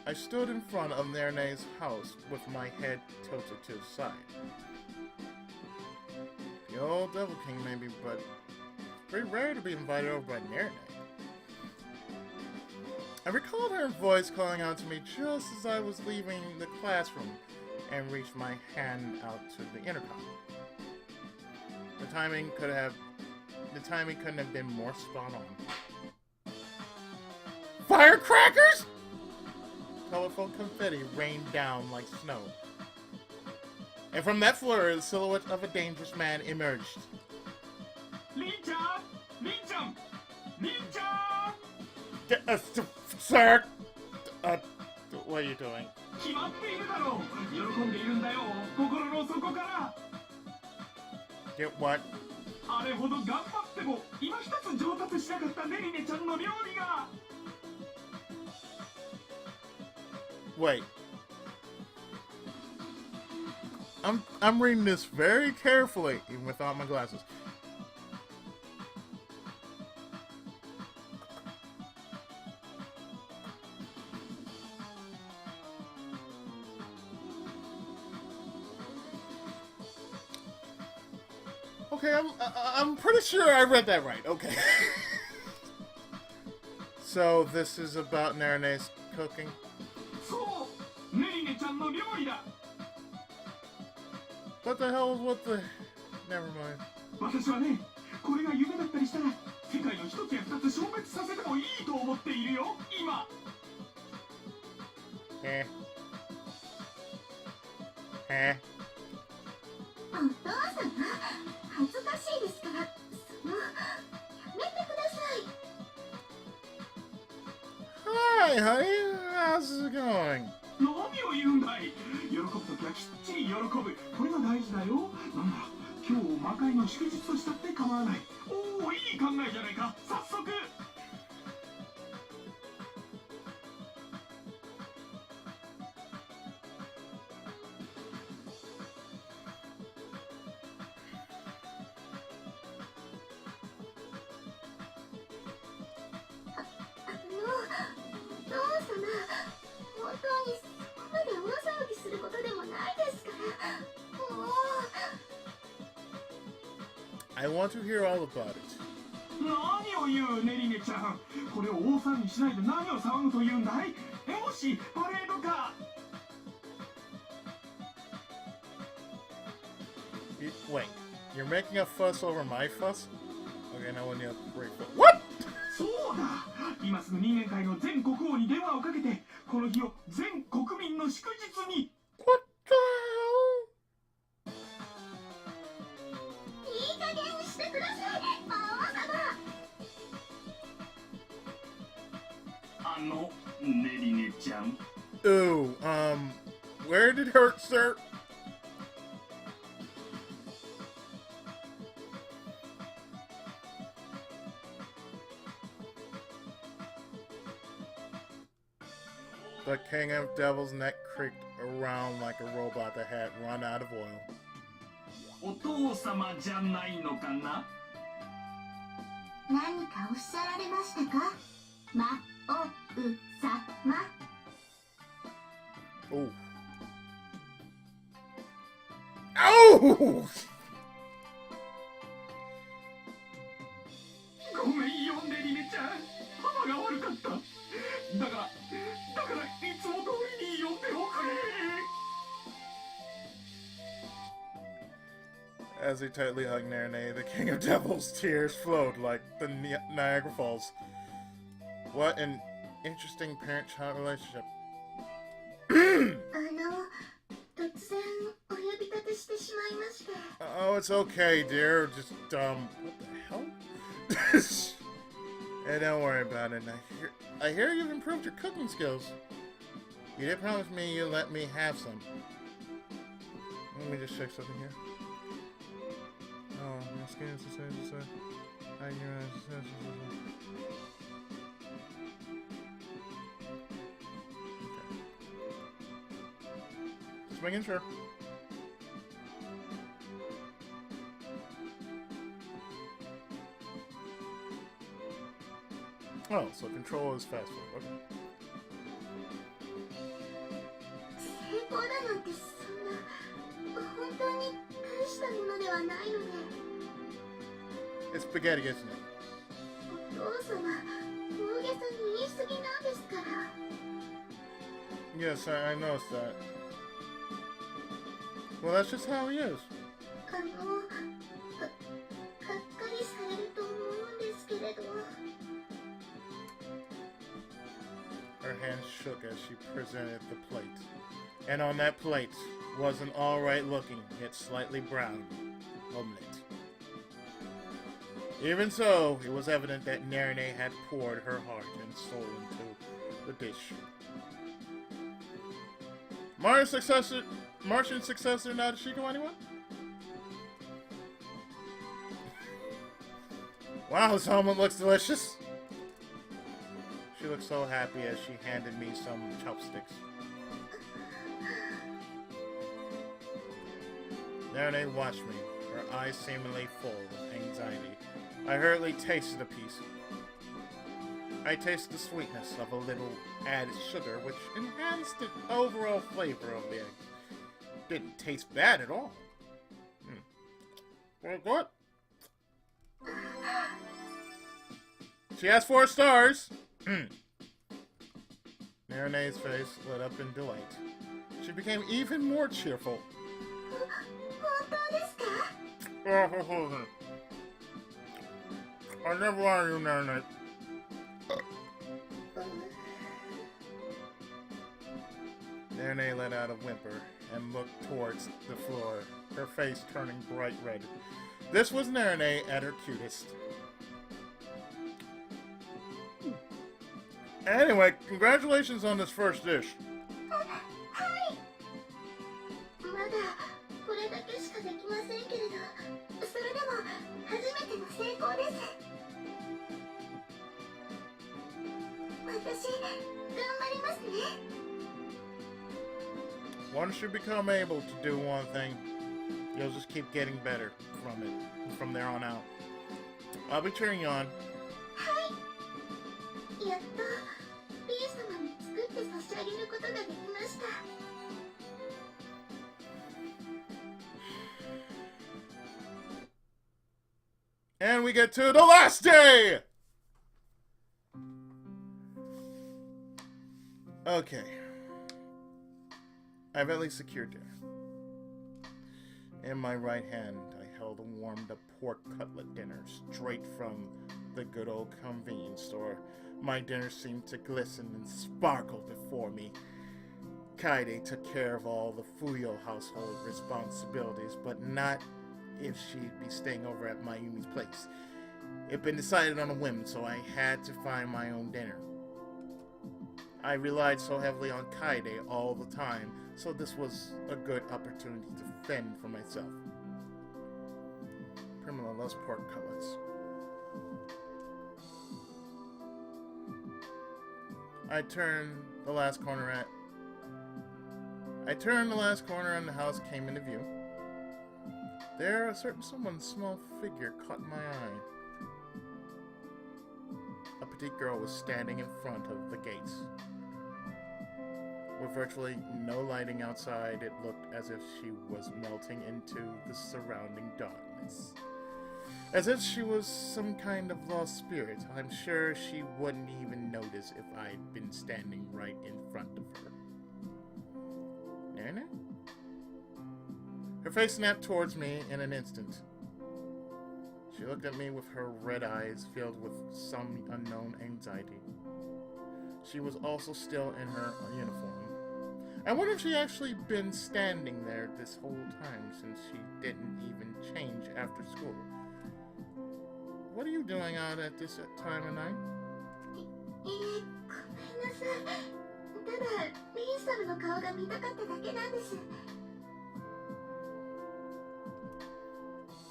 S1: I stood in front of Nerine's house with my head tilted to the side. The old Devil King maybe, but it's pretty rare to be invited over by Nerine. I recalled her voice calling out to me just as I was leaving the classroom and reached my hand out to the intercom. The timing couldn't have been more spot on. Firecrackers! Colorful confetti rained down like snow. And from that flurry, the silhouette of a dangerous man emerged.
S4: Rin-chan! Rin-chan! Rin-chan!
S1: Sir! What are you doing?
S4: 決まっているだろう。喜んでいるんだよ。心の底から。
S1: Get what?
S4: あれほど頑張っても今一つ上達しなかったネリネちゃんの料理が。
S1: Wait. I'm reading this very carefully, even without my glasses. Okay, I'm pretty sure I read that right. Okay. So this is about Narine's cooking.
S4: そう、ネリネちゃんの料理だ。
S1: What the hell is what the... Never mind.
S4: 私はね、これが夢だったりしたら世界の一つや二つ消滅させてもいいと思っているよ、今。
S1: Eh.
S2: お父様、恥ずかしいですから、やめてください。
S1: Hi, honey. How's it going?
S4: 何を言うんだい。喜ぶときはきっちり喜ぶ。これが大事だよ。なんだ、今日を魔界の祝日としたって構わない。おお、いい考えじゃないか。早速。
S2: お父様、本当にそこまで大騒ぎすることでもないですから。もう。
S1: I want to hear all about it.
S4: 何を言う、ネリネちゃん。これを大騒ぎしないで何を騒ぐというんだい。もしパレードか。
S1: Wait, you're making a fuss over my fuss? Okay, now when you break the... What?
S4: そうだ。今すぐ人間界の全国王に電話をかけて、この日を全国民の祝日に。
S1: What the hell?
S2: いい加減にしてください、魔王様。
S4: ネリネちゃん。
S1: Ooh, where did it hurt, sir? The King of Devil's neck creaked around like a robot that had run out of oil.
S4: お父様じゃないのかな。
S2: 何かおっしゃられましたか、魔王様。
S1: Oh. Oh!
S4: ごめんよ、ネリネちゃん。パパが悪かった。だからいつも通りに呼んでおくれ。
S1: As he tightly hugged Nerine, the King of Devil's tears flowed like the Niagara Falls. What an interesting parent-child relationship.
S2: 突然お呼び立てしてしまいまして。
S1: Oh, it's okay, dear. Just, what the hell? Hey, don't worry about it. I hear you've improved your cooking skills. You did promise me you'd let me have some. Let me just check something here. Oh, my skin is the same as the Just making sure. Oh, so control is fast forward. Okay.
S2: 成功だなんてそんな本当に大したものではないので。
S1: It's spaghetti, isn't it?
S2: お父様、大げさに言い過ぎなんですから。
S1: Yes, I noticed that. Well, that's just how he is.
S2: がっかりされると思うんですけれど。
S1: Her hand shook as she presented the plate. And on that plate was an alright-looking, yet slightly brown, omelette. Even so, it was evident that Nerine had poured her heart and soul into the dish. Martian successor Nadeshiko, anyone? Wow, this omelet looks delicious. She looked so happy as she handed me some chopsticks. Nerine watched me, her eyes seemingly full of anxiety. I hurriedly tasted a piece. I tasted the sweetness of a little added sugar, which enhanced the overall flavor of the egg. Didn't taste bad at all. What? She has 4 stars! Narine's face lit up in delight. She became even more cheerful.
S2: 本当ですか？
S1: I never wanted you, Nerine. Nerine let out a whimper and looked towards the floor, her face turning bright red. This was Nerine at her cutest. Anyway, congratulations on this first dish.
S2: はい。まだこれだけしかできませんけれど、それでも初めての成功です。私、頑張りますね。
S1: Once you become able to do one thing, you'll just keep getting better from there on out. I'll be cheering you on.
S2: やっと P 様に作って差し上げることができました。
S1: And we get to the last day! Okay. I've at least secured dinner. In my right hand, I held a warmed-up pork cutlet dinner straight from the good old convenience store. My dinner seemed to glisten and sparkle before me. Kaede took care of all the Fuyo household responsibilities, but not if she'd be staying over at Mayumi's place. It'd been decided on a whim, so I had to find my own dinner. I relied so heavily on Kaede all the time, so this was a good opportunity to fend for myself. Primula loves pork cutlets. I turned the last corner and the house came into view. There, a certain someone's small figure caught my eye. A petite girl was standing in front of the gates. With virtually no lighting outside, it looked as if she was melting into the surrounding darkness. As if she was some kind of lost spirit. I'm sure she wouldn't even notice if I'd been standing right in front of her. Nerine? Her face snapped towards me in an instant. She looked at me with her red eyes filled with some unknown anxiety. She was also still in her uniform. I wonder if she actually been standing there this whole time since she didn't even change after school. What are you doing out at this time of night?
S2: ごめんなさい。ただ、P 様の顔が見たかっただけなんです。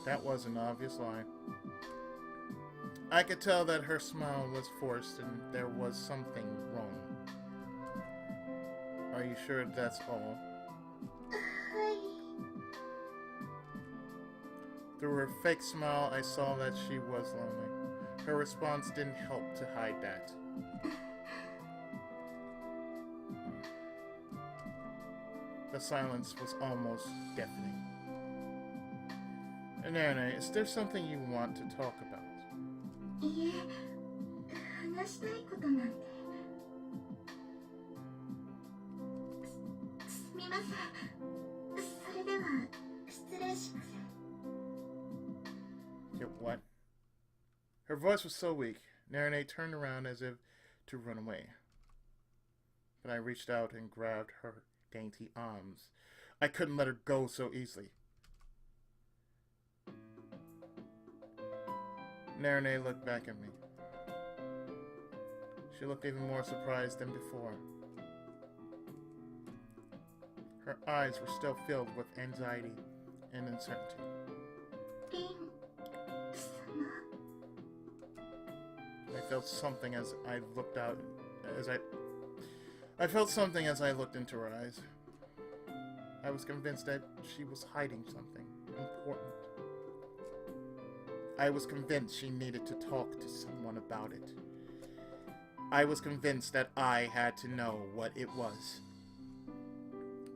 S1: That was an obvious lie. I could tell that her smile was forced and there was something wrong. Are you sure that's all?
S2: はい。
S1: Through her fake smile, I saw that she was lonely. Her response didn't help to hide that. The silence was almost deafening. Nerine, is there something you want to talk about?
S2: いえ、話したいことなんて。すみません。それでは、失礼します。
S1: What? Her voice was so weak, Nerine turned around as if to run away. But I reached out and grabbed her dainty arms. I couldn't let her go so easily. Nerine looked back at me. She looked even more surprised than before. Her eyes were still filled with anxiety and uncertainty.
S2: リン様。
S1: I felt something as I looked out, I felt something as I looked into her eyes. I was convinced that she was hiding something. important. I was convinced she needed to talk to someone about it. I was convinced that I had to know what it was.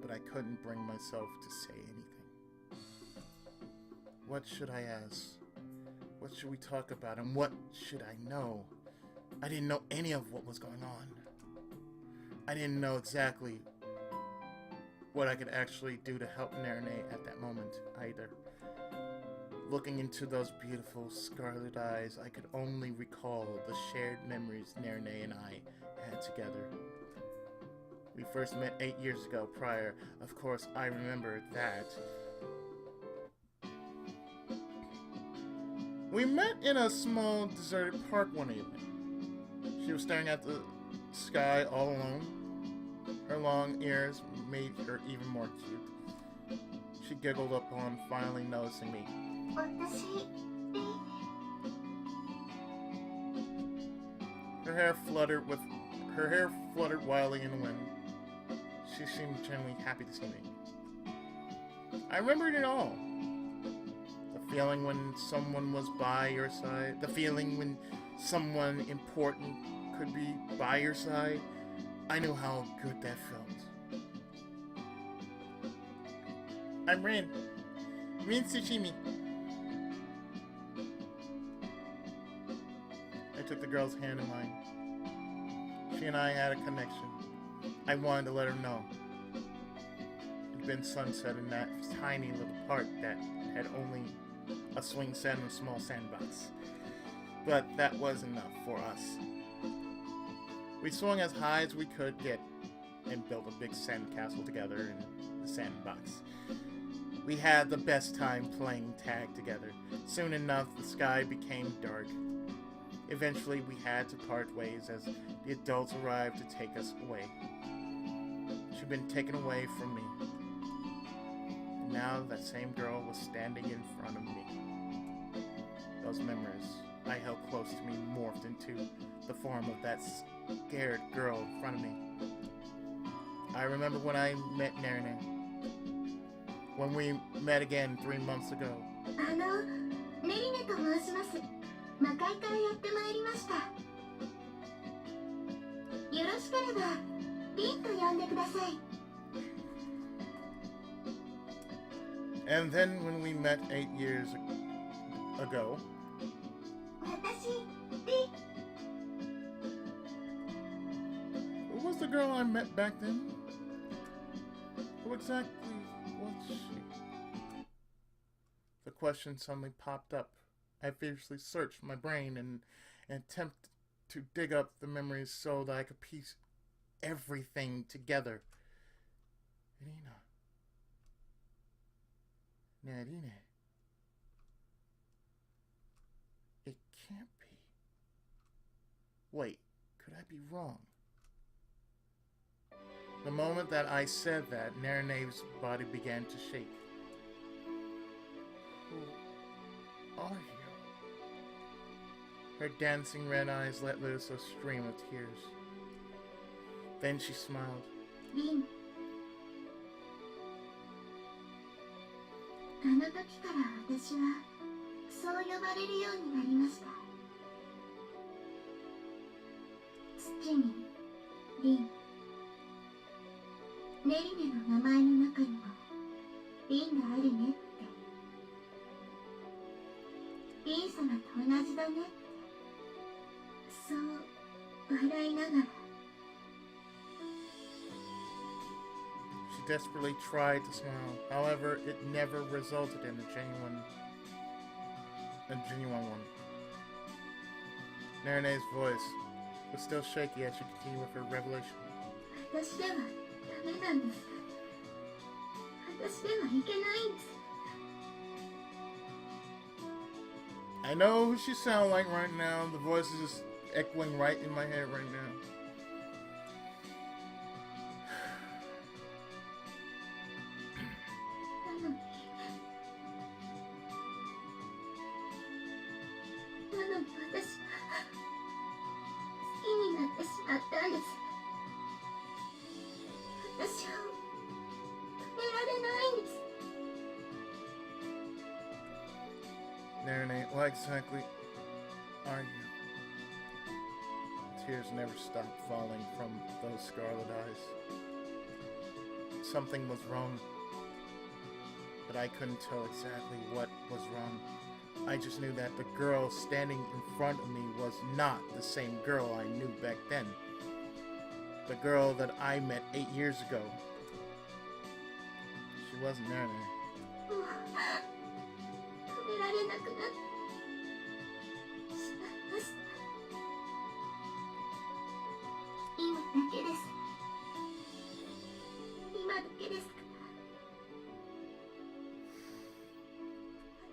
S1: But I couldn't bring myself to say anything. What should I ask? What should we talk about? And what should I know? I didn't know any of what was going on. I didn't know exactly what I could actually do to help Nerine at that moment either. Looking into those beautiful scarlet eyes, I could only recall the shared memories Nerine and I had together. We first met 8 years ago prior. Of course, I remember that. We met in a small deserted park one evening. She was staring at the sky all alone. Her long ears made her even more cute. She giggled upon finally noticing me.
S2: 私、
S1: Her hair fluttered wildly in the wind. She seemed genuinely happy to see me. I remembered it all. The feeling when someone was by your side. The feeling when someone important could be by your side. I knew how good that felt. I'm Rin. Rin Tsushimi. I took the girl's hand in mine. She and I had a connection. I wanted to let her know. It had been sunset in that tiny little park that had only a swing set and a small sandbox. But that was enough for us. We swung as high as we could get and built a big sand castle together in the sandbox. We had the best time playing tag together. Soon enough, the sky became dark. Eventually, we had to part ways as the adults arrived to take us away. She'd been taken away from me. And now that same girl was standing in front of me. Those memories I held close to me morphed into the form of that scared girl in front of me. I remember when I met Nerine. When we met again 3 months ago.
S2: ネリネと申します。魔界からやってまいりました。よろしければ、リンと呼んでください。
S1: And then when we met 8 years ago.
S2: 私、リン。
S1: Who was the girl I met back then? Who exactly was she? The question suddenly popped up. I fiercely searched my brain and attempted to dig up the memories so that I could piece everything together. Nerine. It can't be. Wait, could I be wrong? The moment that I said that, Nerine's body began to shake. Who are you? Her dancing red eyes let loose a stream of tears. Then she smiled.
S2: リン。あの時から私はそう呼ばれるようになりました。土にリン。ネリネの名前の中にもリンがあるねって。リン様と同じだねって。そう笑いながら。
S1: She desperately tried to smile. However, it never resulted in a genuine one. Nerine's voice was still shaky as she continued with her revelation.
S2: 私ではダメなんです。私ではいけないんです。
S1: I know who she sounds like right now. The voice is just echoing right in my head right now. Nerine, why exactly are you? Tears never stopped falling from those scarlet eyes. Something was wrong, but I couldn't tell exactly what was wrong. I just knew that the girl standing in front of me was not the same girl I knew back then. The girl that I met 8 years ago. She wasn't Nerine.
S2: もう止められなくなってしまいました。今だけです。今だけですか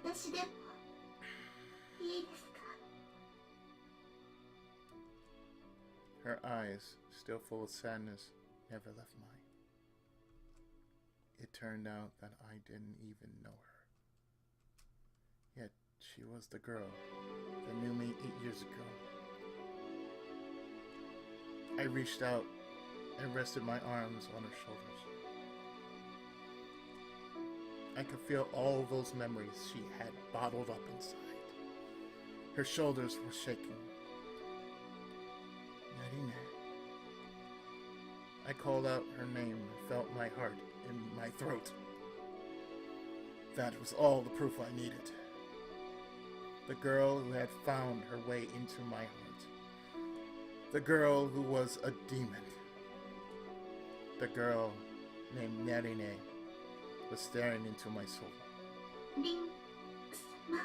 S2: ら。私でもいいですか？
S1: Her eyes, still full of sadness, never left mine. It turned out that I didn't even know her. Yet she was the girl that knew me 8 years ago. I reached out and rested my arms on her shoulders. I could feel all those memories she had bottled up inside. Her shoulders were shaking. Nerine. I called out her name and felt my heart in my throat. That was all the proof I needed. The girl who had found her way into my heart. The girl who was a demon. The girl named Nerine was staring into my soul.
S2: リン様。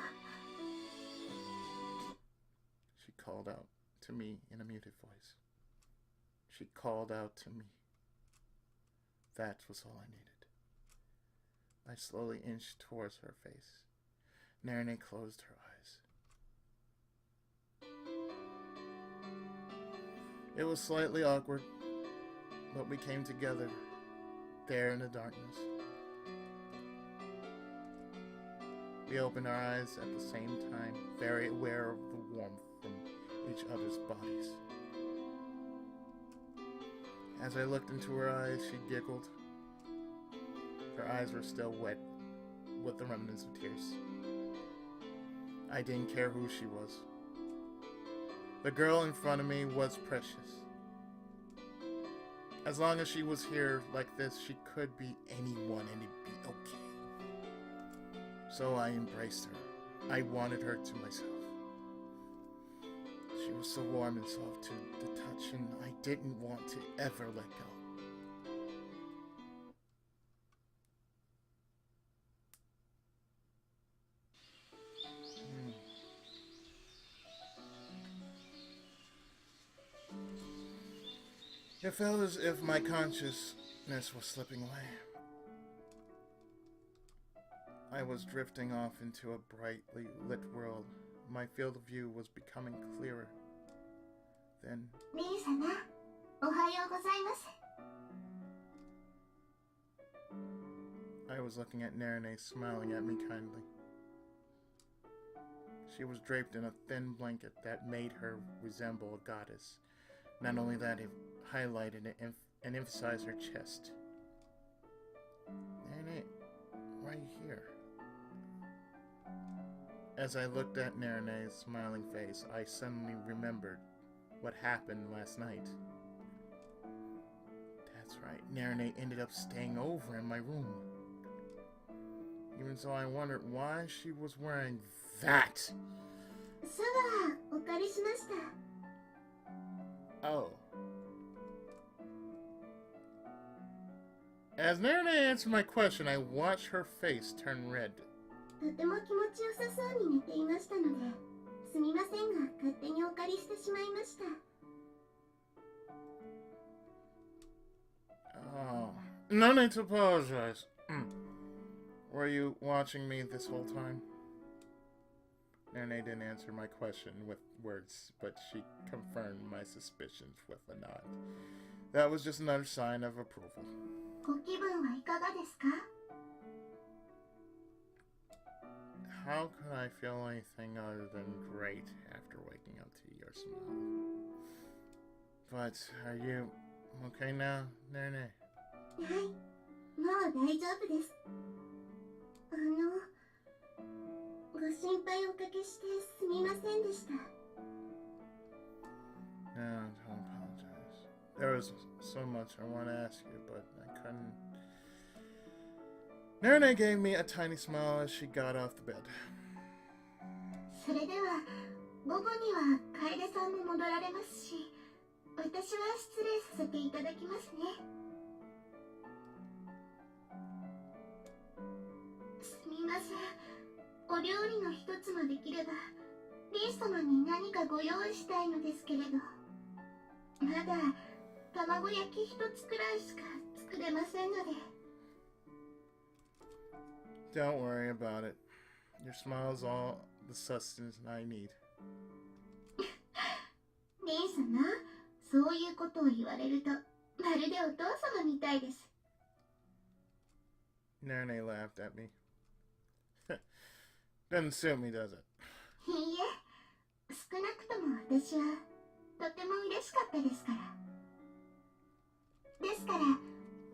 S1: She called out to me in a muted voice. She called out to me. That was all I needed. I slowly inched towards her face. Nerine closed her eyes. It was slightly awkward, but we came together there in the darkness. We opened our eyes at the same time, very aware of the warmth from each other's bodies. As I looked into her eyes, she giggled. Her eyes were still wet with the remnants of tears. I didn't care who she was. The girl in front of me was precious. As long as she was here like this, she could be anyone and it'd be okay. So I embraced her. I wanted her to myself. She was so warm and soft to the touch, and I didn't want to ever let go. It felt as if my consciousness was slipping away. I was drifting off into a brightly lit world. My field of view was becoming clearer. Then,
S2: リン様、おはようございます。
S1: I was looking at Nerine smiling at me kindly. She was draped in a thin blanket that made her resemble a goddess. Not only that, it highlighted and emphasized her chest. Nerine, why are you here? As I looked at Nerine's smiling face, I suddenly remembered what happened last night. That's right, Nerine ended up staying over in my room. Even so, I wondered why she was wearing that.
S2: シャワーお借りしました。
S1: Oh. As Nerine answered my question, I watched her face turn red.
S2: とても気持ちよさそうに寝ていましたので、すみませんが勝手にお借りしてしまいました。
S1: Oh, no need to apologize. Were you watching me this whole time? Nerine didn't answer my question with words, but she confirmed my suspicions with a nod. That was just another sign of approval.
S2: ご気分はいかがですか？
S1: How could I feel anything other than great after waking up to your smile? But are you okay now, Nerine?
S2: はい、もう大丈夫です。ごご心配おかけしてすみませんでした。
S1: No, don't apologize. There was so much I want to ask you, but I couldn't. Nerine gave me a tiny smile as she got off the bed.
S2: それでは午後には楓さんも戻られますし、私は失礼させていただきますね。すみません。お料理の一つもできればリー様に何かご用意したいのですけれど、まだ卵焼き一つくらいしか作れませんので。
S1: Don't worry about it. Your smile is all the sustenance I need.
S2: リー様、そういうことを言われるとまるでお父様みたいです。
S1: Nerine laughed at me. Doesn't suit me, does it?
S2: いいえ、少なくとも私はとても嬉しかったですから。ですから、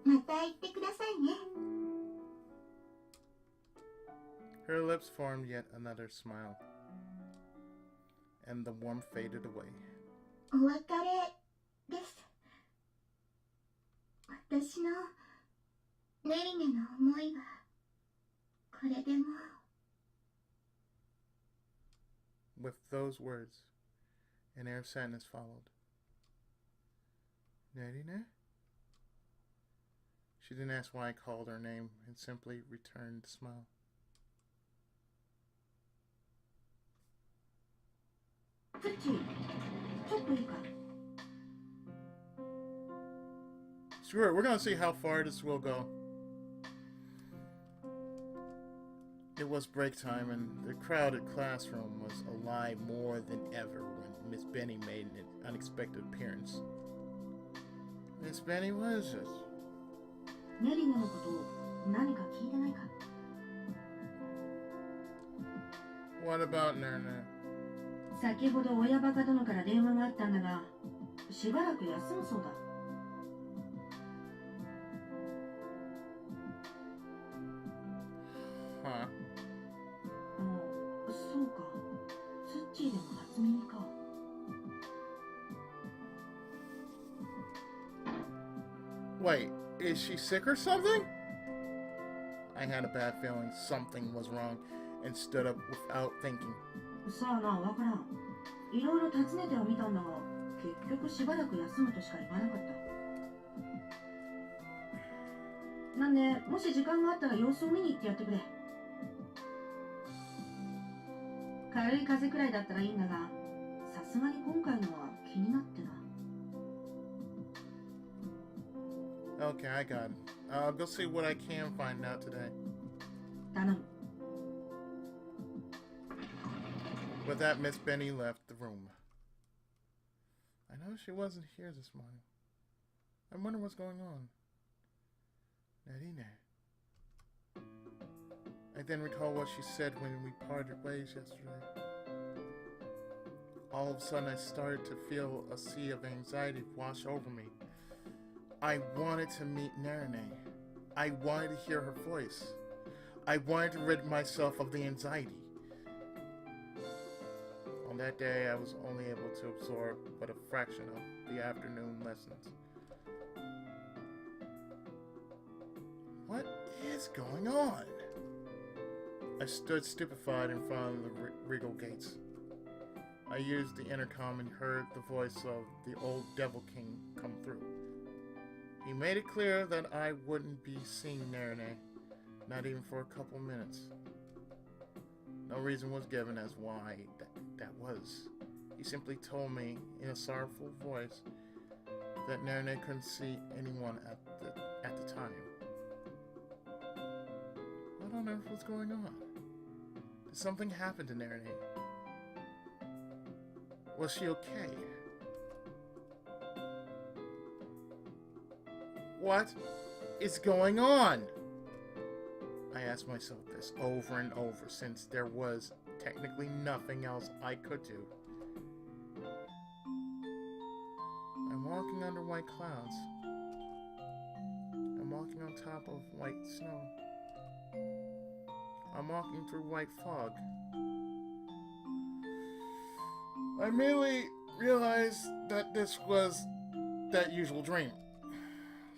S2: また言ってくださいね。
S1: Her lips formed yet another smile, and the warmth faded away.
S2: お別れです。私のネリネの思いはこれでも。
S1: With those words, an air of sadness followed. Nerine? She didn't ask why I called her name and simply returned the smile. Screw it, we're gonna see how far this will go. It was break time, and the crowded classroom was alive more than ever when Miss Benny made an unexpected appearance. Miss Benny, what is this?
S3: ネリネのこと何か聞いてないか？
S1: What about Nerine?
S3: 先ほど親バカ殿から電話があったんだが、しばらく休むそうだ。
S1: Huh?
S3: そうか。ツッチーでも初耳か。
S1: Wait, is she sick or something? I had a bad feeling something was wrong and stood up without thinking.
S3: さあな、わからん。いろいろ尋ねてはみたんだが、結局しばらく休むとしか言わなかった。なんで、もし時間があったら様子を見に行ってやってくれ。軽い風邪くらいだったらいいんだが、さすがに今回のは気になってな。
S1: Okay, I got it. I'll go see what I can find out today.
S3: 頼む。
S1: With that, Miss Benny left the room. I know she wasn't here this morning. I wonder what's going on. Nerine. I then recall what she said when we parted ways yesterday. All of a sudden, I started to feel a sea of anxiety wash over me. I wanted to meet Nerine. I wanted to hear her voice. I wanted to rid myself of the anxiety. On that day, I was only able to absorb but a fraction of the afternoon lessons. What is going on? I stood stupefied in front of the regal gates. I used the intercom and heard the voice of the old Devil King come through. He made it clear that I wouldn't be seeing Nerine, not even for a couple minutes. No reason was given as why that was. He simply told me in a sorrowful voice that Nerine couldn't see anyone at the time. What on earth was going on? Did something happen to Nerine? Was she okay? What is going on? I asked myself this over and over since there was technically nothing else I could do. I'm walking under white clouds. I'm walking on top of white snow. I'm walking through white fog. I immediately realized that this was that usual dream.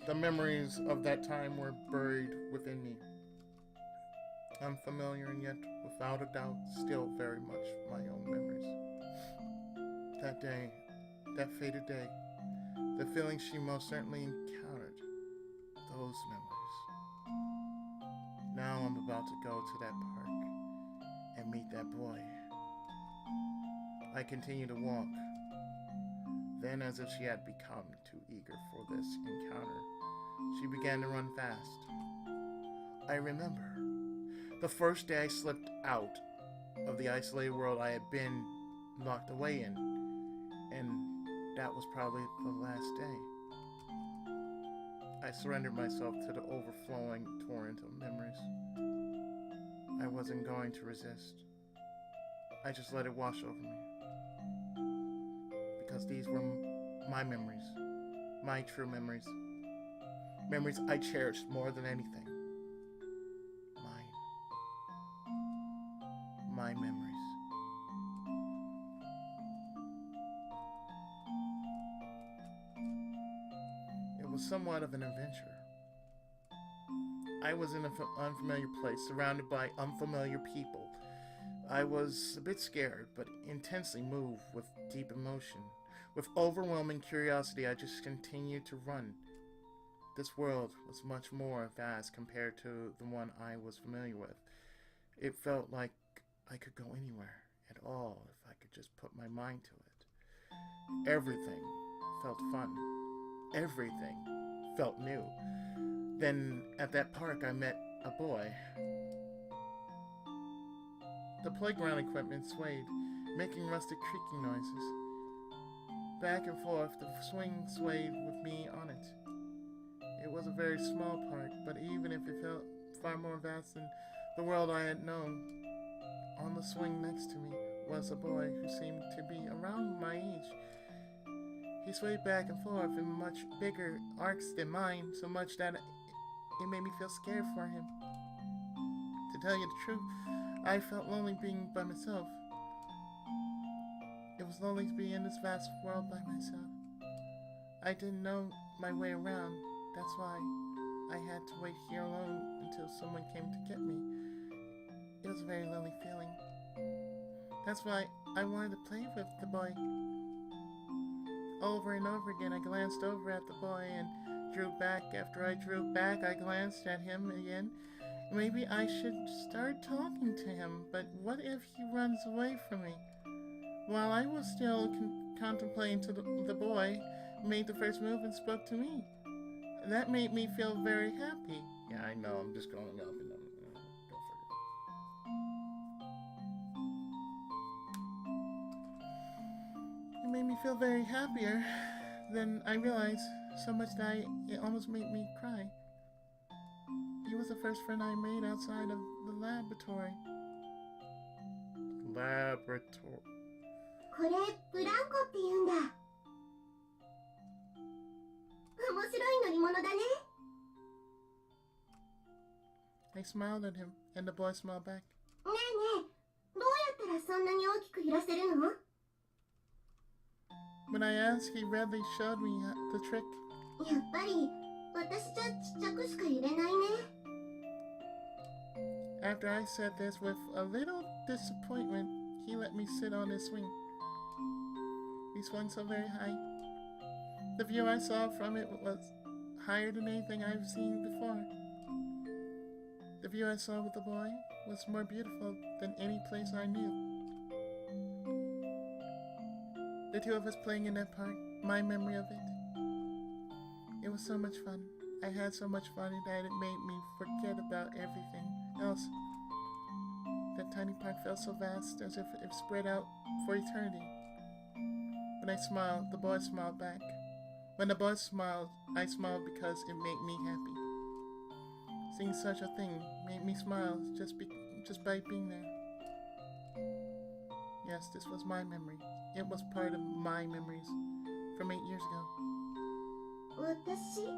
S1: The memories of that time were buried within me. Unfamiliar and yet, without a doubt, still very much my own memories. That day, that fated day, the feelings she most certainly encountered, those memories. Now I'm about to go to that park and meet that boy. I continue to walk. Then, as if she had become too eager for this encounter, she began to run fast. I remember the first day I slipped out of the isolated world I had been locked away in, and that was probably the last day. I surrendered myself to the overflowing torrent of memories. I wasn't going to resist. I just let it wash over me. Because these were my memories, my true memories. Memories I cherished more than anything. My memories. It was somewhat of an adventure. I was in an unfamiliar place, surrounded by unfamiliar people. I was a bit scared, but intensely moved with deep emotion. With overwhelming curiosity, I just continued to run. This world was much more vast compared to the one I was familiar with. It felt like I could go anywhere at all if I could just put my mind to it. Everything felt fun. Everything felt new. Then at that park I met a boy. The playground equipment swayed, making rustic creaking noises. Back and forth, the swing swayed with me on it. It was a very small park, but even if it felt far more vast than the world I had known, on the swing next to me was a boy who seemed to be around my age. He swayed back and forth in much bigger arcs than mine, so much that it made me feel scared for him. To tell you the truth, I felt lonely being by myself. It was lonely to be in this vast world by myself. I didn't know my way around. That's why I had to wait here alone until someone came to get me. It was a very lonely feeling. That's why I wanted to play with the boy. Over and over again, I glanced over at the boy and drew back. After I drew back, I glanced at him again. Maybe I should start talking to him, but what if he runs away from me? While I was still contemplating to the boy, made the first move and spoke to me. That made me feel very happy. Yeah, I know, I'm just going up and up. Go for it. It made me feel very happier. Then I realized so much that it almost made me cry. He was the first friend I made outside of the laboratory. Laboratory.
S2: これブランコって言うんだ。面白い乗り物だね。
S1: I smiled at him, and the boy smiled back.
S2: ねえねえ、どうやったらそんなに大きく揺らせるの？
S1: When I asked, he readily showed me the trick.
S2: やっぱり私じゃちっちゃくしか揺れないね。
S1: After I said this with a little disappointment, he let me sit on his swing. He swung so very high. The view I saw from it was higher than anything I've seen before. The view I saw with the boy was more beautiful than any place I knew. The two of us playing in that park, my memory of it. It was so much fun. I had so much fun that it made me forget about everything else. That tiny park felt so vast, as if it spread out for eternity. When I smiled, the boy smiled back. When the boy smiled, I smiled because it made me happy. Seeing such a thing made me smile just by being there. Yes, this was my memory. It was part of my memories from 8 years ago.
S2: 私？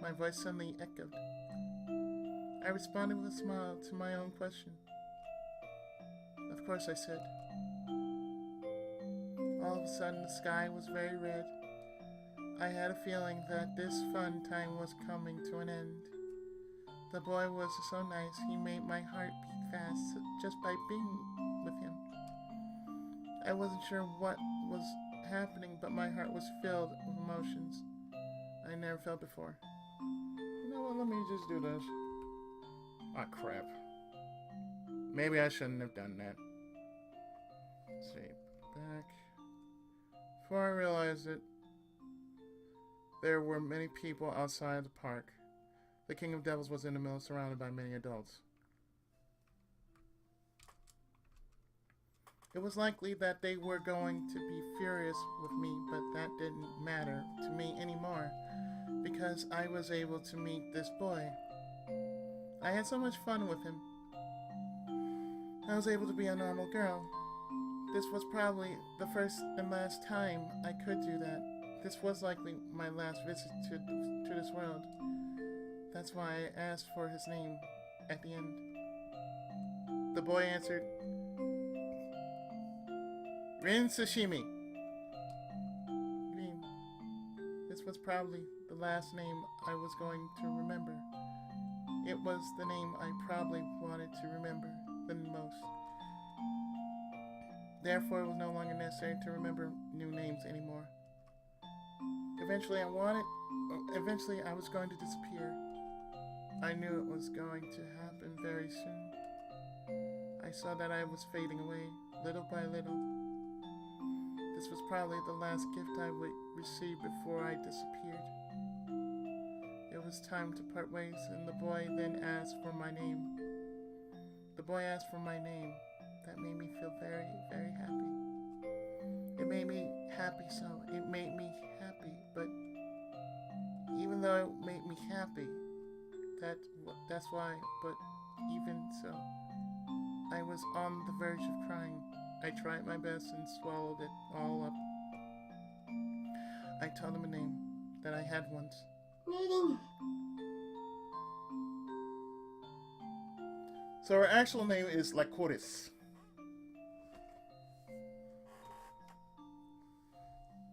S1: My voice suddenly echoed. I responded with a smile to my own question. Of course, I said. All of a sudden, the sky was very red. I had a feeling that this fun time was coming to an end. The boy was so nice, he made my heart beat fast just by being with him. I wasn't sure what was happening, but my heart was filled with emotions I never felt before. You know what, let me just do this. Ah, crap. Maybe I shouldn't have done that. Let's see, back. Before I realized it, there were many people outside the park. The King of Devils was in the middle, surrounded by many adults. It was likely that they were going to be furious with me, but that didn't matter to me anymore, because I was able to meet this boy. I had so much fun with him. I was able to be a normal girl. This was probably the first and last time I could do that. This was likely my last visit to this world. That's why I asked for his name at the end. The boy answered, Rin Sashimi. Rin. This was probably the last name I was going to remember. It was the name I probably wanted to remember the most. Therefore, it was no longer necessary to remember new names anymore. Eventually, I was going to disappear. I knew it was going to happen very soon. I saw that I was fading away, little by little. This was probably the last gift I would receive before I disappeared. It was time to part ways, and the boy then asked for my name. The boy asked for my name. That made me feel very, very happy. It made me happy, so it made me happy, but even though it made me happy, that's why, but even so, I was on the verge of crying. I tried my best and swallowed it all up. I told him a name that I had once.
S2: Nerine.
S1: So her actual name is Lycoris.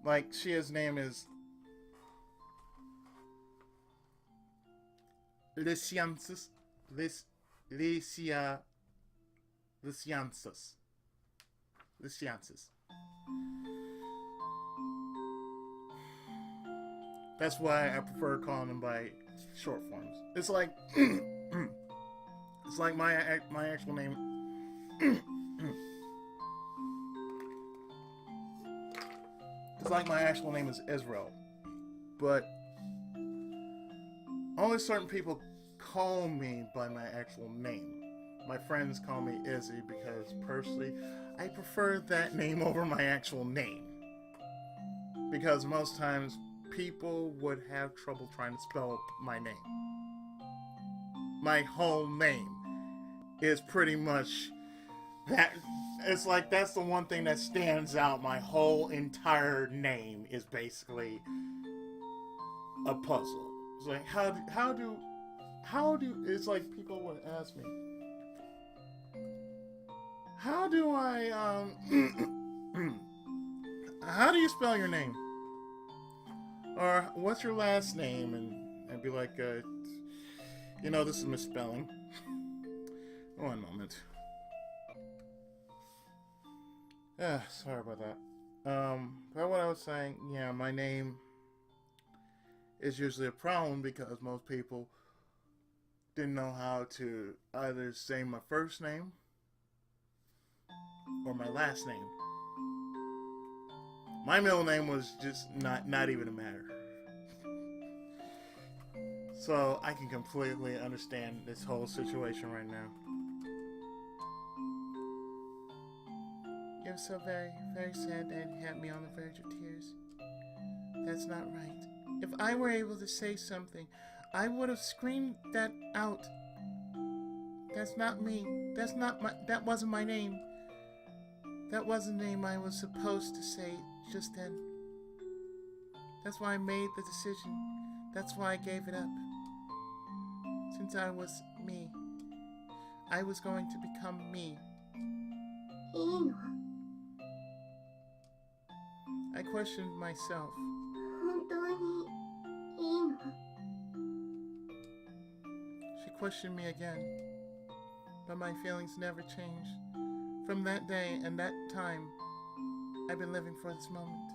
S1: Like, Shia's name is Lysianthus. That's why I prefer calling them by short forms. It's like it's like my actual name. It's like my actual name is Israel, but only certain people call me by my actual name. My friends call me Izzy because personally, I prefer that name over my actual name. Because most times, people would have trouble trying to spell my name. My whole name is pretty much that. It's like that's the one thing that stands out. My whole entire name is basically a puzzle. It's like how do it's like people would ask me, how do I how do you spell your name? Or what's your last name? And I'd be like, this is misspelling. One moment. Sorry about that. But what I was saying, yeah, my name is usually a problem because most people didn't know how to either say my first name or my last name. My middle name was just not even a matter. So I can completely understand this whole situation right now. It was so very, very sad that it had me on the verge of tears. That's not right. If I were able to say something, I would have screamed that out. That's not me. That wasn't my name. That wasn't the name I was supposed to say just then. That's why I made the decision. That's why I gave it up. Since I was me. I was going to become me.
S2: いいの？
S1: I questioned myself.
S2: 本当にいいの？
S1: She questioned me again. But my feelings never changed. From that day and that time, I've been living for this moment.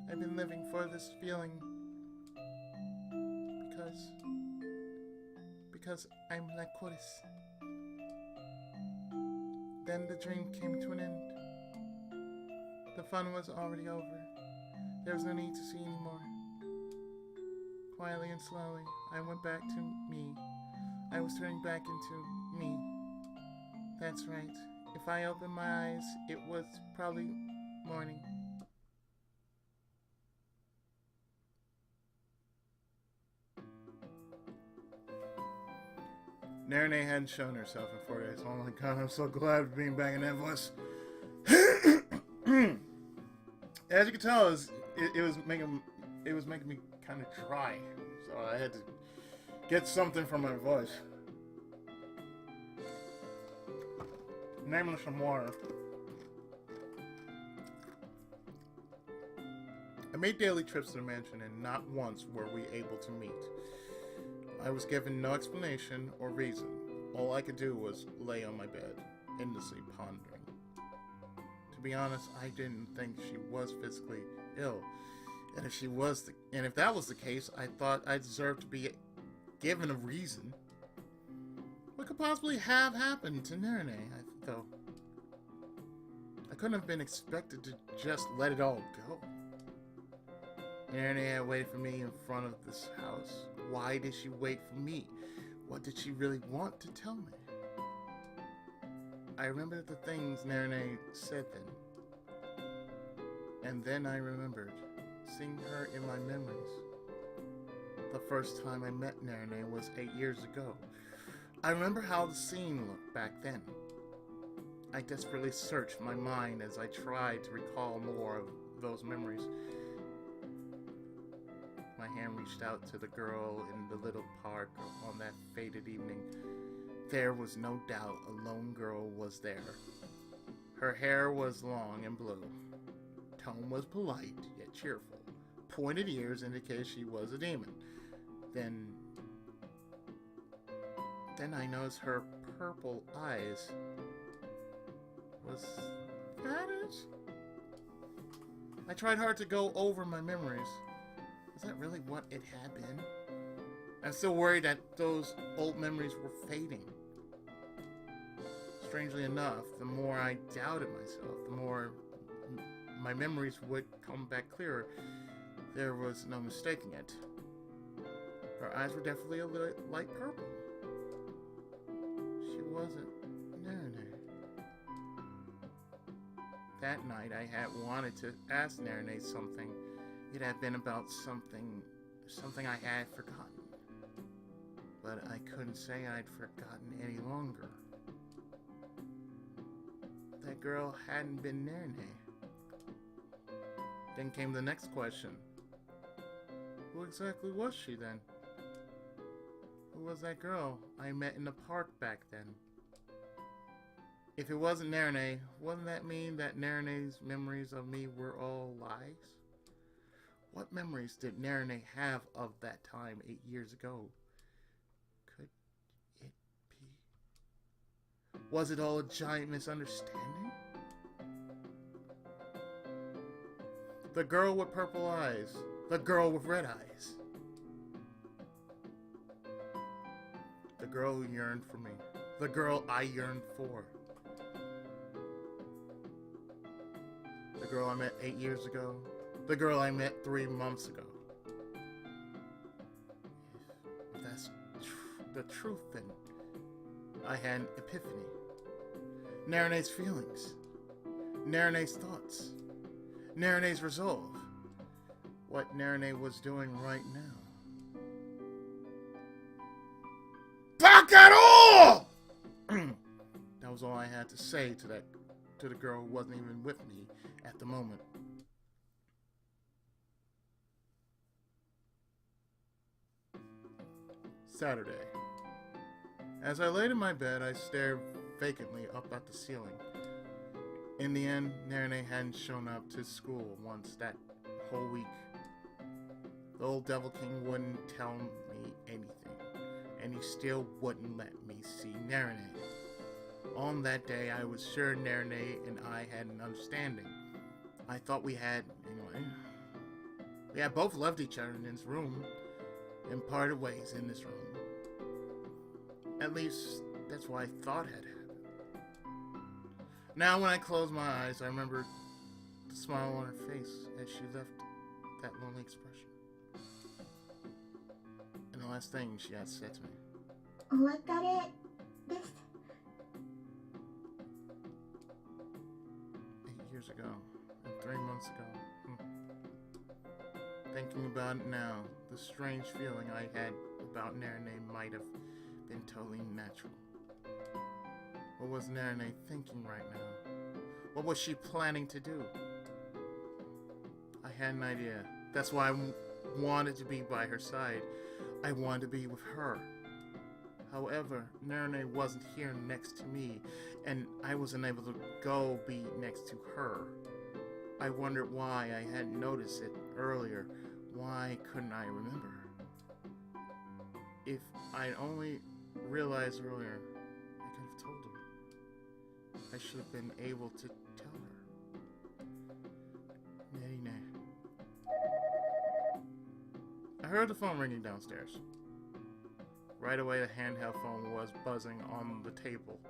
S1: I've been living for this feeling. Because I'm like Chorus. Then the dream came to an end. The fun was already over. There was no need to see anymore. Quietly and slowly, I went back to me. I was turning back into me. That's right. If I opened my eyes, it was probably morning. Nerine hadn't shown herself in 4 days. Oh my god, I'm so glad of being back in that voice. As you can tell, it was making me kind of dry, so I had to get something from my voice. Name me some water. I made daily trips to the mansion, and not once were we able to meet. I was given no explanation or reason. All I could do was lay on my bed, endlessly pondering. To be honest, I didn't think she was physically ill, and if that was the case, I thought I deserved to be given a reason. What could possibly have happened to Nerine, though? I couldn't have been expected to just let it all go. Nerine had waited for me in front of this house. Why did she wait for me? What did she really want to tell me? I remembered the things Nerine said then. And then I remembered seeing her in my memories. The first time I met Nerine was 8 years ago. I remember how the scene looked back then. I desperately searched my mind as I tried to recall more of those memories. My hand reached out to the girl in the little park on that faded evening. There was no doubt a lone girl was there. Her hair was long and blue. Tone was polite, yet cheerful. Pointed ears indicated she was a demon. Then I noticed her purple eyes. Was that it? I tried hard to go over my memories. Was that really what it had been? I'm still worried that those old memories were fading. Strangely enough, the more I doubted myself, the more my memories would come back clearer. There was no mistaking it. Her eyes were definitely a light purple. She wasn't Nerine. That night I had wanted to ask Nerine something. It had been about something I had forgotten. But I couldn't say I'd forgotten any longer. That girl hadn't been Nerine. Then came the next question. Who exactly was she then? Who was that girl I met in the park back then? If it wasn't Nerine, wouldn't that mean that Nerine's memories of me were all lies? What memories did Nerine have of that time 8 years ago? Could it be? Was it all a giant misunderstanding? The girl with purple eyes. The girl with red eyes. The girl who yearned for me. The girl I yearned for. The girl I met 8 years ago. The girl I met 3 months ago. If that's the truth, then I had an epiphany. Narine's feelings. Narine's thoughts. Narine's resolve. What Nerine was doing right now. Fuck it all! That was all I had to say to the girl who wasn't even with me at the moment. Saturday. As I laid in my bed, I stared vacantly up at the ceiling. In the end, Nerine hadn't shown up to school once that whole week. The old Devil King wouldn't tell me anything, and he still wouldn't let me see Nerine. On that day, I was sure Nerine and I had an understanding. I thought we had, anyway. We had both loved each other in this room, and parted ways in this room. At least, that's what I thought had happened. Now, when I close my eyes, I remember the smile on her face as she left that lonely expression. And the last thing she had said to me.
S2: お別れです。
S1: 8 years ago, and 3 months ago. Thinking about it now, the strange feeling I had about Nerine might have been totally natural. What was Nerine thinking right now? What was she planning to do? I had an idea. That's why I wanted to be by her side. I wanted to be with her. However, Nerine wasn't here next to me, and I wasn't able to go be next to her. I wondered why I hadn't noticed it earlier. Why couldn't I remember? If I'd only realized earlier, I could have told her. I should have been able to tell her. Nerine. I heard the phone ringing downstairs. Right away, the handheld phone was buzzing on the table.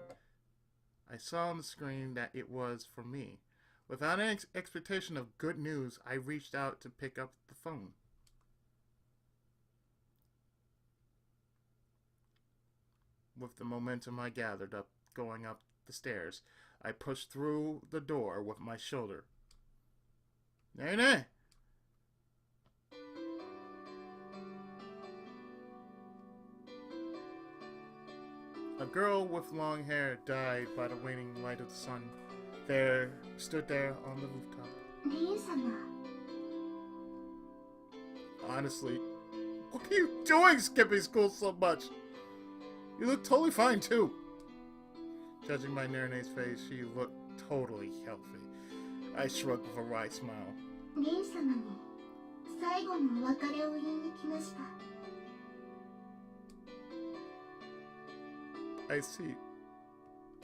S1: I saw on the screen that it was for me. Without any expectation of good news, I reached out to pick up the phone. With the momentum I gathered up going up the stairs, I pushed through the door with my shoulder. Nerine! A girl with long hair died by the waning light of the sun. Stood there on the rooftop.
S2: リン様。
S1: Honestly, what are you doing skipping school so much? You look totally fine too. Judging by Nerine's face, she looked totally healthy. I shrugged with a wry smile.
S2: リン様に最後のお別れを言いに来ました。
S1: I see.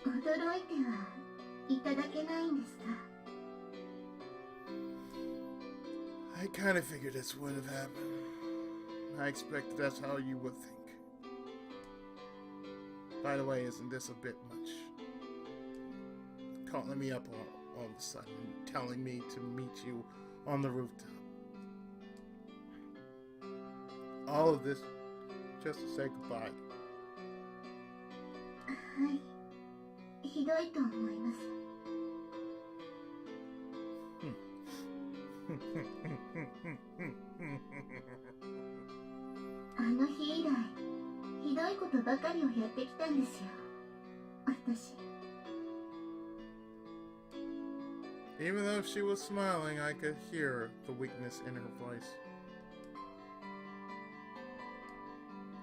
S2: 驚いてはいただけないんですか？
S1: I kind of figured this would have happened. I expected that's how you would think. By the way, isn't this a bit much? Calling me up all of a sudden, telling me to meet you on the rooftop. All of this just to say goodbye.
S2: はい、ひどいと思います。あの日以来、ひどいことばかりをやってきたんですよ、私。
S1: Even though she was smiling, I could hear the weakness in her voice.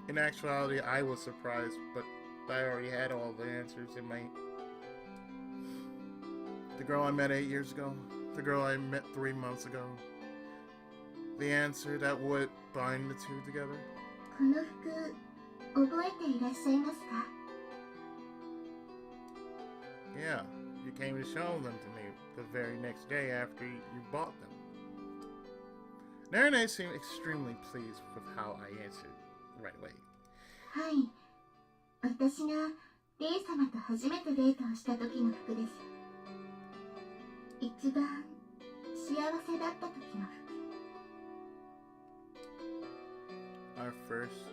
S1: In actuality, I was surprised, but I already had all the answers in my... The girl I met 8 years ago, the girl I met 3 months ago, the answer that would bind the two together.
S2: この服、覚えていらっしゃいますか？
S1: Yeah, you came to show them to me the very next day after you bought them. Nerine seemed extremely pleased with how I answered right away.
S2: はい、私がレイ様と初めてデートをした時の服です。一番幸せだった時の服。
S1: Our first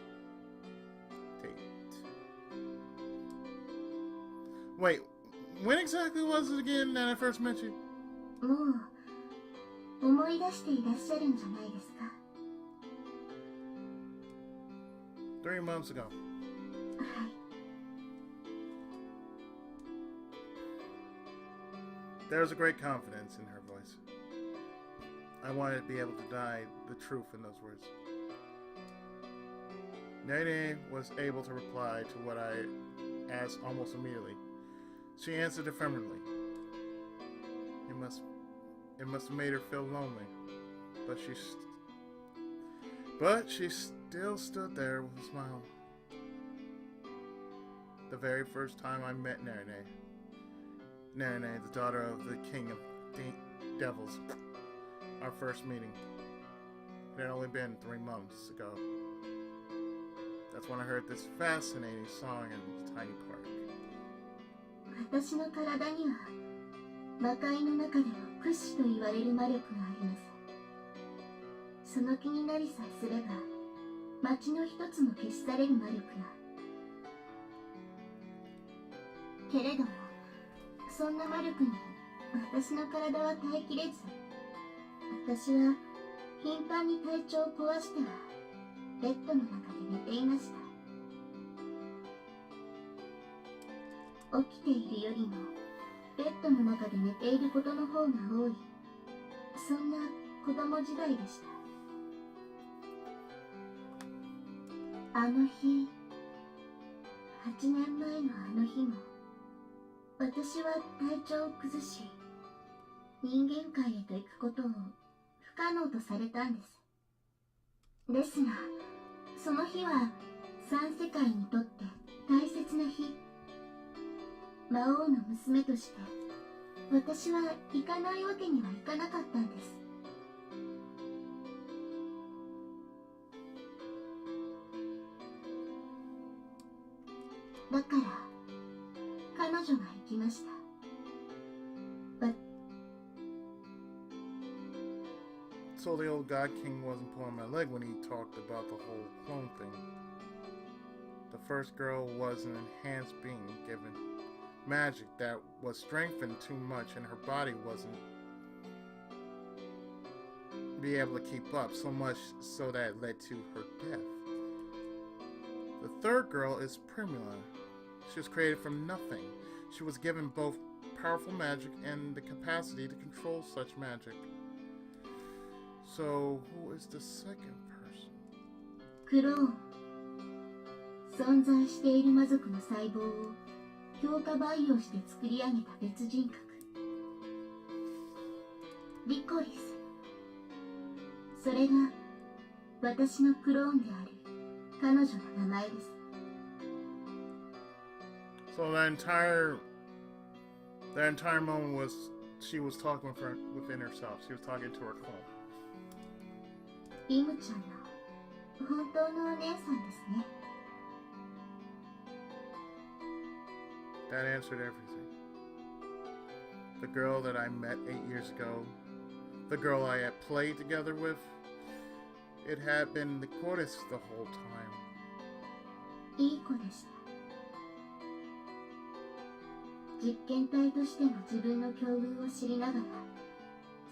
S1: date. Wait, when exactly was it again that I first met you?
S2: もう思い出していらっしゃるんじゃないですか？
S1: 3 months ago.
S2: はい。
S1: There was a great confidence in her voice. I wanted to be able to die the truth in those words. Nerine was able to reply to what I asked almost immediately. She answered affirmatively. It must have made her feel lonely, but she still stood there with a smile. The very first time I met Nerine, the daughter of the king of devils, our first meeting. It had only been 3 months ago. That's when I heard this fascinating song in this tiny park.
S2: 私の体には魔界の中でも屈指と言われる魔力があります。その気になりさえすれば町の一つも消し去れる魔力が。けれどもそんな魔力に私の体は耐えきれず、私は頻繁に体調を壊してはベッドの中で寝ていました。起きているよりもベッドの中で寝ていることの方が多い、そんな子供時代でした。あの日、8年前のあの日も私は体調を崩し、人間界へと行くことを不可能とされたんです。ですが、その日は三世界にとって大切な日。魔王の娘として私は行かないわけにはいかなかったんです。だから彼女が行きました。
S1: So the old God King wasn't pulling my leg when he talked about the whole clone thing. The first girl was an enhanced being given magic that was strengthened too much and her body wasn't be able to keep up, so much so that it led to her death. The third girl is Primula. She was created from nothing. She was given both powerful magic and the capacity to control such magic. So, who is the second person?
S2: クローン。存在している魔族の細胞を強化培養して作り上げた別人格。リコリス。それが私のクローンである彼女の名前です。
S1: So the entire moment was she was talking within herself. She was talking to her clone.
S2: リムちゃんの本当のお姉さんですね。
S1: That answered everything. The girl that I met 8 years ago, the girl I had played together with, it had been the goddess the whole time.
S2: いい子でした。実験体としての自分の境遇を知りながら、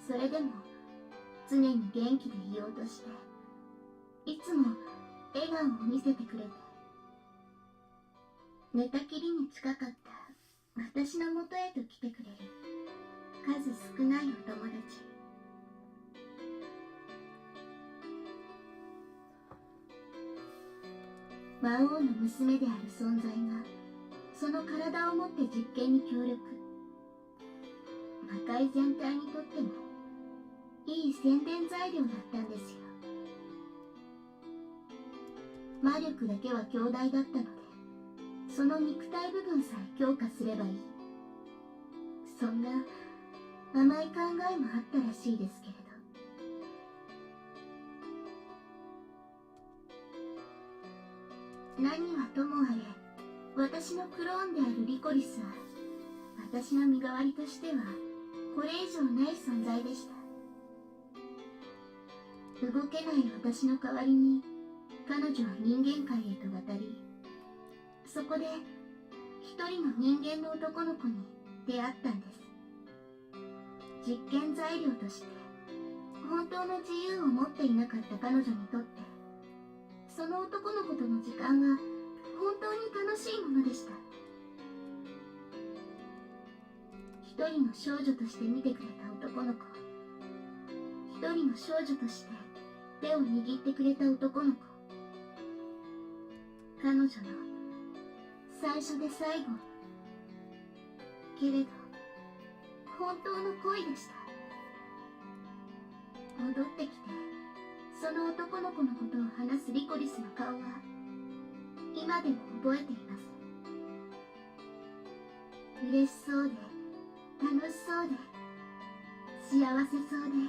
S2: それでも常に元気でいようとして、いつも笑顔を見せてくれて、寝たきりに近かった私のもとへと来てくれる数少ないお友達。魔王の娘である存在がその体を持って実験に協力。魔界全体にとってもいい宣伝材料だったんですよ。魔力だけは強大だったので、その肉体部分さえ強化すればいい。そんな甘い考えもあったらしいですけれど。何はともあれ、私のクローンであるリコリスは、私の身代わりとしてはこれ以上ない存在でした。動けない私の代わりに彼女は人間界へと渡り、そこで一人の人間の男の子に出会ったんです。実験材料として本当の自由を持っていなかった彼女にとって、その男の子との時間は本当に楽しいものでした。一人の少女として見てくれた男の子、一人の少女として手を握ってくれた男の子、女の最初で最後。けれど本当の恋でした。戻ってきてその男の子のことを話すリコリスの顔は今でも覚えています。嬉しそうで楽しそうで幸せそうで、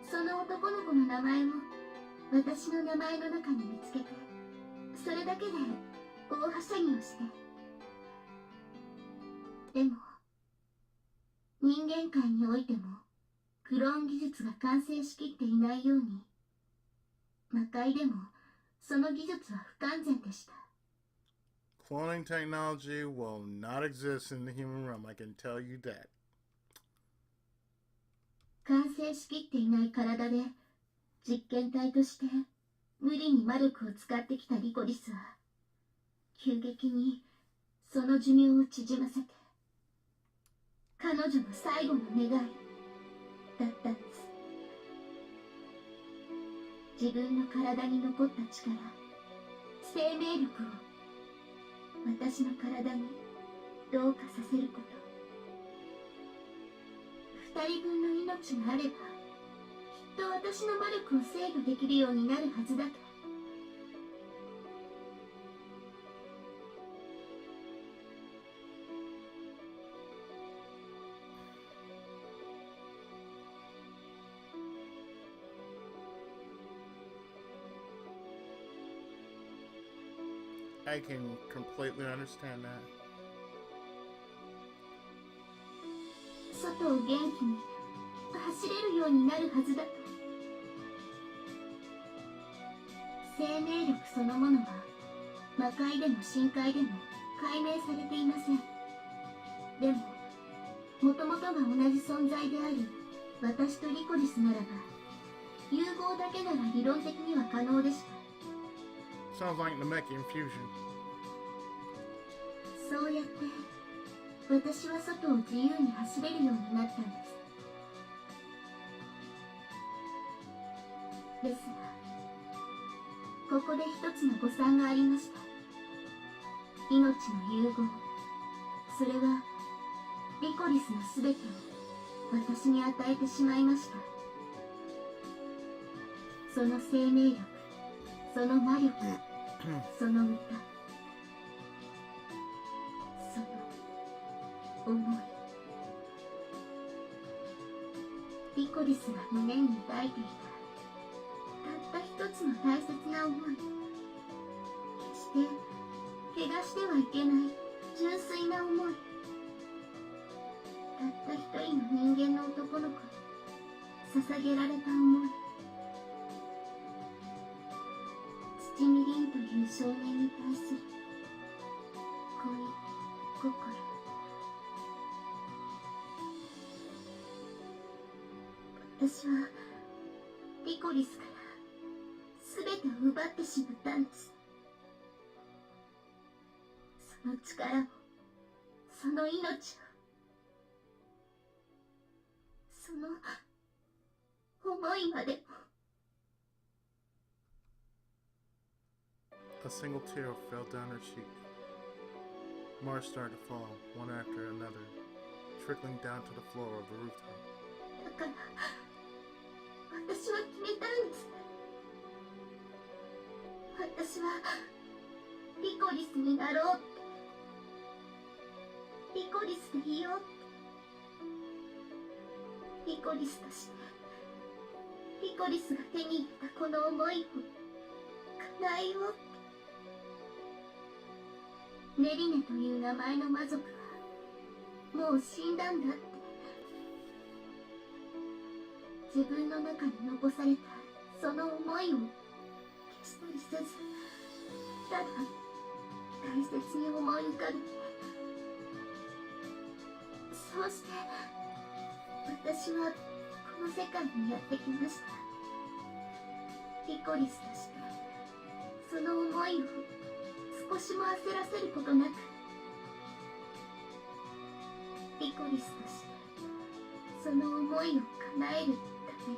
S2: その男の子の名前を私の名前の中に見つけて、それだけで大はしゃぎをして。でも人間界においてもクローン技術が完成しきっていないように、魔界でもその技術は不完全でした。
S1: Cloning technology will not exist in the human realm, I can tell you that.
S2: 完成しきっていない体で実験体として無理に魔力を使ってきたリコリスは、急激にその寿命を縮ませて、彼女の最後の願いだったんです。自分の体に残った力、生命力を私の体に同化させること。2人分の命があれば、きっと私の魔力を制御できるようになるはずだと。
S1: I can completely understand that.
S2: 外を元気に走れるようになるはずだと。生命力そのものは魔界でも深海でも解明されていません。でももともとが同じ存在である私とリコリスならば、融合だけなら理論的には可能でした。
S1: Sounds like Namekian fusion.
S2: そうやって私は外を自由に走れるようになったんです。ですが、ここで一つの誤算がありました。命の融合、それはリコリスのすべてを私に与えてしまいました。その生命力、その魔力、その歌、その思い。リコリスが胸に抱いていたたった一つの大切な思い、決して怪我してはいけない純粋な思い。たった一人の人間の男の子に捧げられた思い。土みりんという少年に対する恋心。私はリコリスから全てを奪ってしまったんです。その力を、その命を、その思いまでも。
S1: A single tear fell down her cheek. Mars started to fall, one after another, trickling down to the floor of the rooftop.
S2: だから私は決めたんです。私はリコリスになろうって、リコリスでいようって、リコリスとしてリコリスが手に入れたこの思いを叶えようって。ネリネという名前の魔族はもう死んだんだって、自分の中に残されたその思いを消したりせず、ただ大切に思い浮かべて、そうして私はこの世界にやってきました。リコリスとしてその思いを少しも焦らせることなく、リコリスとしてその思いを叶えるために。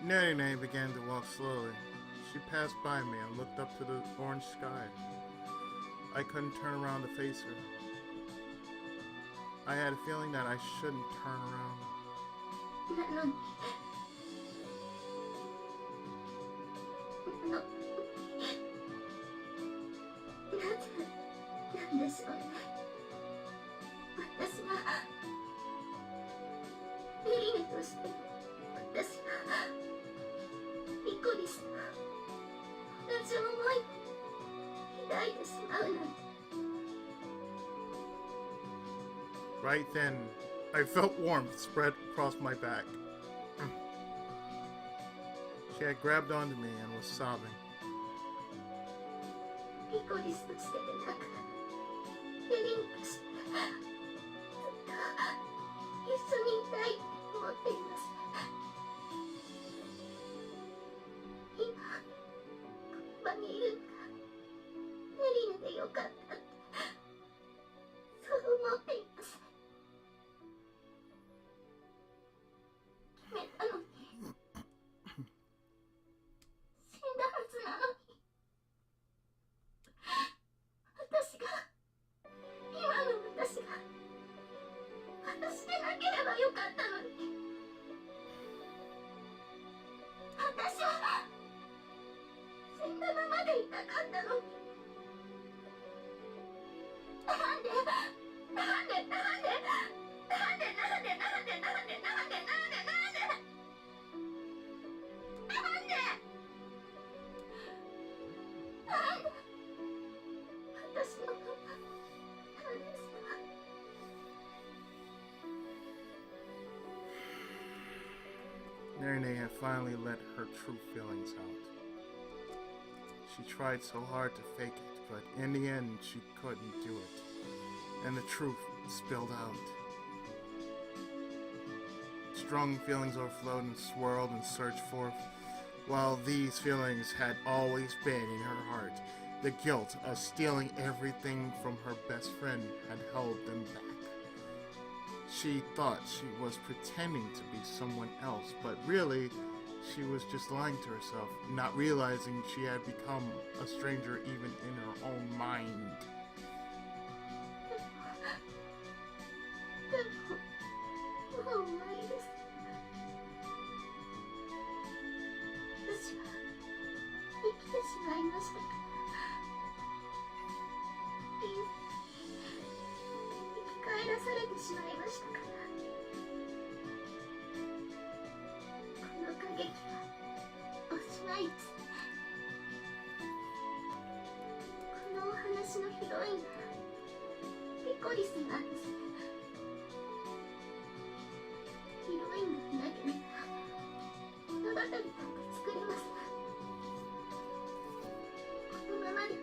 S1: Nerine began to walk slowly. She passed by me and looked up to the orange sky. I couldn't turn around to face her. I had a feeling that I shouldn't turn around.
S2: なのになぜなんでしょうね。私がエリネとして私がリコリスと同じ思いを抱いてしまうなんて。
S1: Right then, I felt warmth spread across my back. She had grabbed onto me and was sobbing.
S2: リコリスとしてでなくエリネとしてずっと一緒にいたいって思っています。今この場にいるのがエリネでよかったってそう思っています。決めたのに死んだはずなのに私が今の私が私でなければよかったのに私は死んだままでいたかったのになんでなんでなんでなんでなんでなんでなんでなんでなんでなんでなんでなんで私のパパなんですか。
S1: Nerine had finally let her true feelings out. She tried so hard to fake it, but in the end she couldn't do it, and the truth spilled out. Strong feelings overflowed and swirled and surged forth, while these feelings had always been in her heart. The guilt of stealing everything from her best friend had held them back. She thought she was pretending to be someone else, but really, she was just lying to herself, not realizing she had become a stranger even in her own mind.
S2: でももう終わりです。私は生きてしまいましたから。生き返らされてしまいましたから。この歌劇はおしまいです。このお話のヒロインはリコリスなんです。ヒロインがいなければ物語なんて作れません。このままでは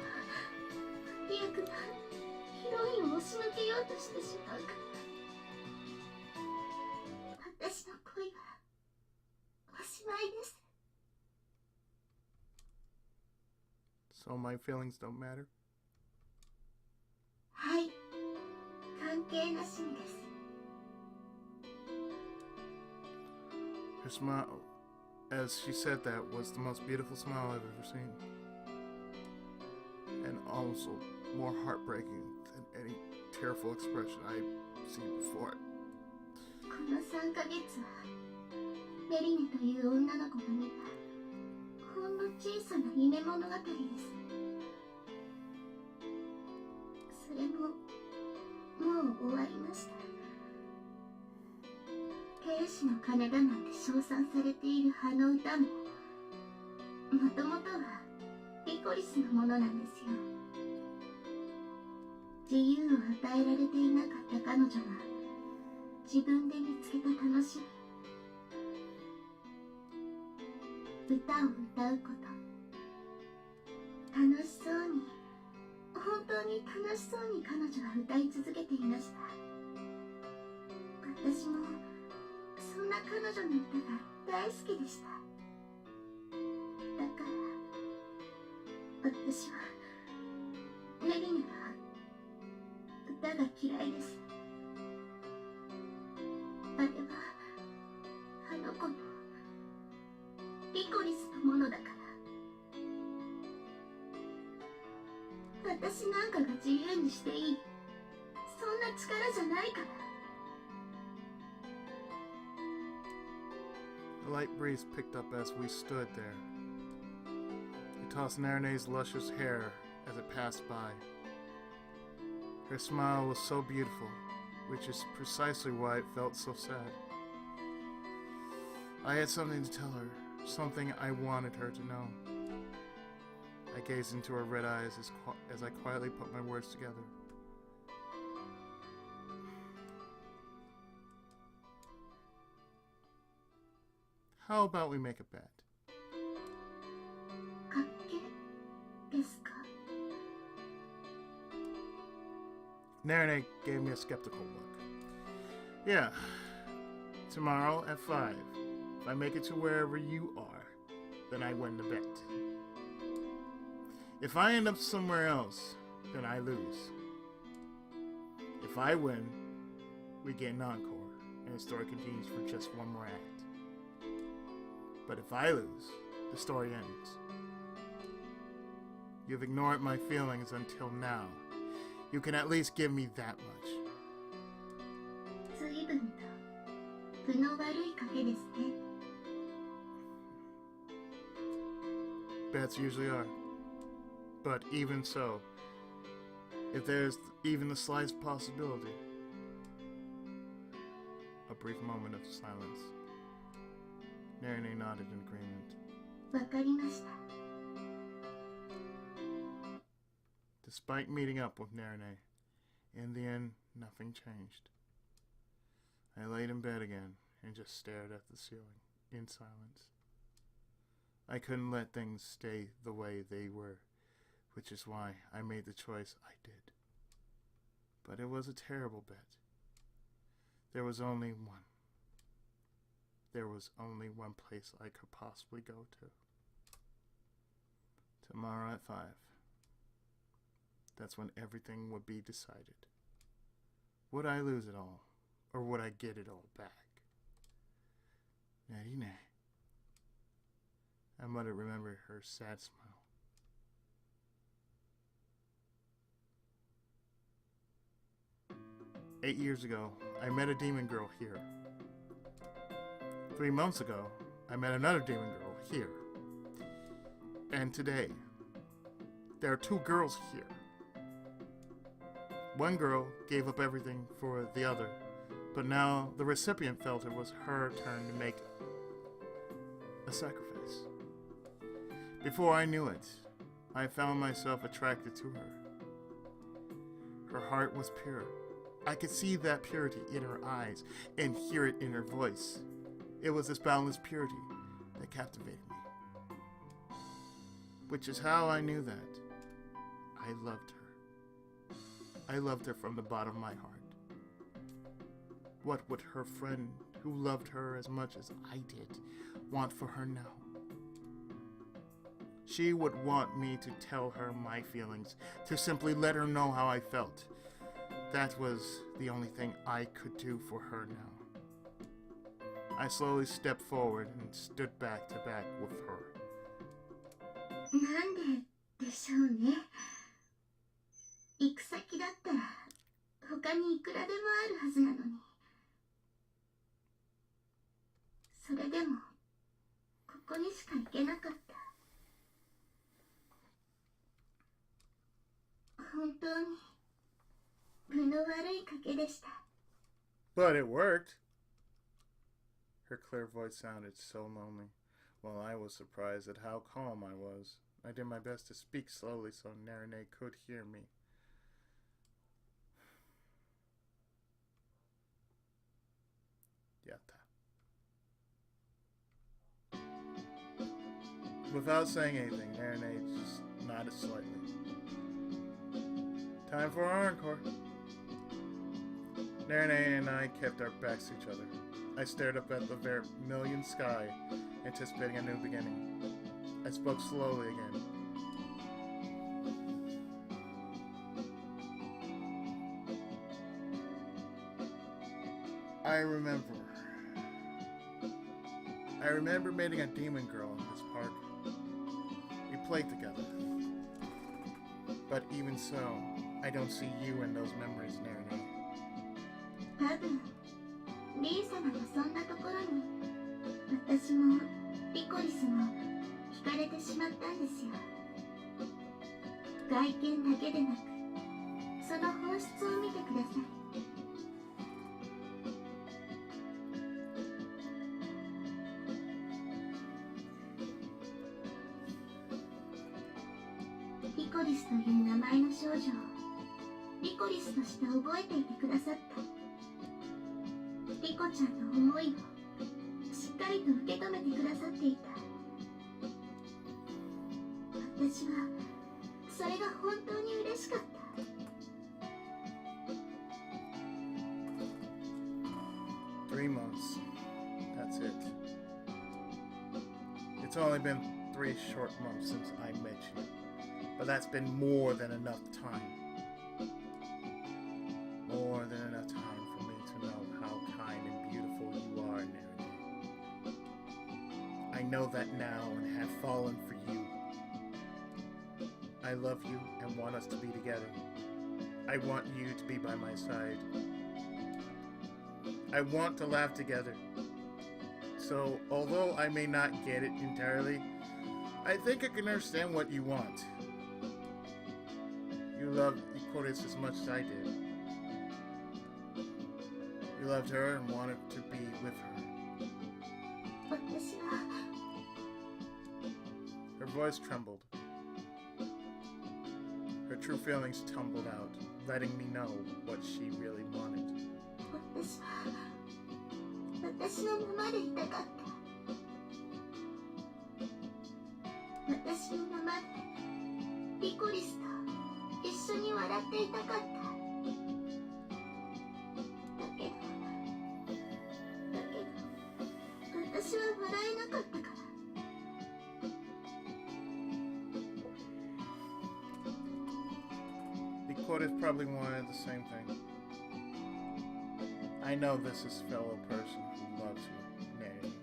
S2: リアクがヒロインを押しのけようとしてしまうから、私の恋はおしまいです。
S1: So my feelings don't matter?
S2: はい、関係なしにです。
S1: Her smile, as she said that, was the most beautiful smile I've ever seen. And also more heartbreaking than any tearful expression I've seen before.
S2: この3ヶ月はメリネという女の子が見たほんの小さな夢物語です。それももう終わりました。天使の鐘だなんて称賛されているあの歌ももともとはリコリスのものなんですよ。自由を与えられていなかった彼女が自分で見つけた楽しみ、歌を歌うこと、楽しそうに、本当に楽しそうに彼女は歌い続けていました。私もそんな彼女の歌が大好きでした。だから私はメリネは歌が嫌いです。あれはあの子のリコリスのものだから。私なんかが自由にしていい、そんな力じゃないから。
S1: A light breeze picked up as we stood there. It tossed Narine's luscious hair as it passed by. Her smile was so beautiful, which is precisely why it felt so sad. I had something to tell her, something I wanted her to know. I gazed into her red eyes as I quietly put my words together. How about we make a bet?
S2: かっけですか？
S1: Nerine gave me a skeptical look. Yeah, tomorrow at 5. If I make it to wherever you are, then I win the bet. If I end up somewhere else, then I lose. If I win, we get an encore, and the story continues for just one more act. But if I lose, the story ends. You've ignored my feelings until now. You can at least give me that much.
S2: 随分と分の悪い賭けですね。
S1: Bets usually are. But even so, if there's even the slightest possibility. A brief moment of silence. Nerine nodded in agreement.
S2: わかりました。
S1: Despite meeting up with Nerine, in the end, nothing changed. I laid in bed again and just stared at the ceiling in silence. I couldn't let things stay the way they were, which is why I made the choice I did. But it was a terrible bet. There was only one. There was only one place I could possibly go to. Tomorrow at 5. That's when everything would be decided. Would I lose it all, or would I get it all back? Nerine. I muttered, remember her sad smile. "8 years ago, I met a demon girl here. 3 months ago, I met another demon girl here. And today, there are 2 girls here. One girl gave up everything for the other, but now the recipient felt it was her turn to make a sacrifice. Before I knew it, I found myself attracted to her. Her heart was pure. I could see that purity in her eyes and hear it in her voice. It was this boundless purity that captivated me. Which is how I knew that I loved her. I loved her from the bottom of my heart. What would her friend, who loved her as much as I did, want for her now? She would want me to tell her my feelings, to simply let her know how I felt. That was the only thing I could do for her now. I slowly stepped forward and stood back to back with her.
S2: なんででしょうね。行く先だったら他にいくらでもあるはずなのに。それでもここにしか行けなかった。本当に分の悪い賭けでした。
S1: But it worked. Her clear voice sounded so lonely, while I was surprised at how calm I was. I did my best to speak slowly so Nerine could hear me. Yatta. Without saying anything, Nerine just nodded slightly. Time for our encore. Nerine and I kept our backs to each other. I stared up at the vermilion sky, anticipating a new beginning. I spoke slowly again. I remember I remember meeting a demon girl in this park. We played together. But even so, I don't see you in those memories, Nerine.
S2: 多分リー様のそんなところに私もリコリスも惹かれてしまったんですよ。外見だけでなくその本質を見てください。リコリスという名前の少女をリコリスとして覚えていてくださった。リコちゃんの思いをしっかりと受け止めてくださっていた。私はそれが本当に嬉しかった。
S1: 3 months. That's it. It's only been 3 short months since I met you. But that's been more than enough time. More than enough time for me to know how kind and beautiful you are, Nerine. I know that now and have fallen for you. I love you and want us to be together. I want you to be by my side. I want to laugh together. So, although I may not get it entirely, I think I can understand what you want. You loved Ikoris as much as I did. You loved her and wanted to be with her.
S2: 私は
S1: Her voice trembled. Her true feelings tumbled out, letting me know what she really wanted.
S2: 私のままでいたかった。私のままでリコリスと一緒に笑っていたかった。だけど私は笑えなかったから。
S1: Ikoris probably wanted the same thing. I know this is fellow person who loves you, Nerine.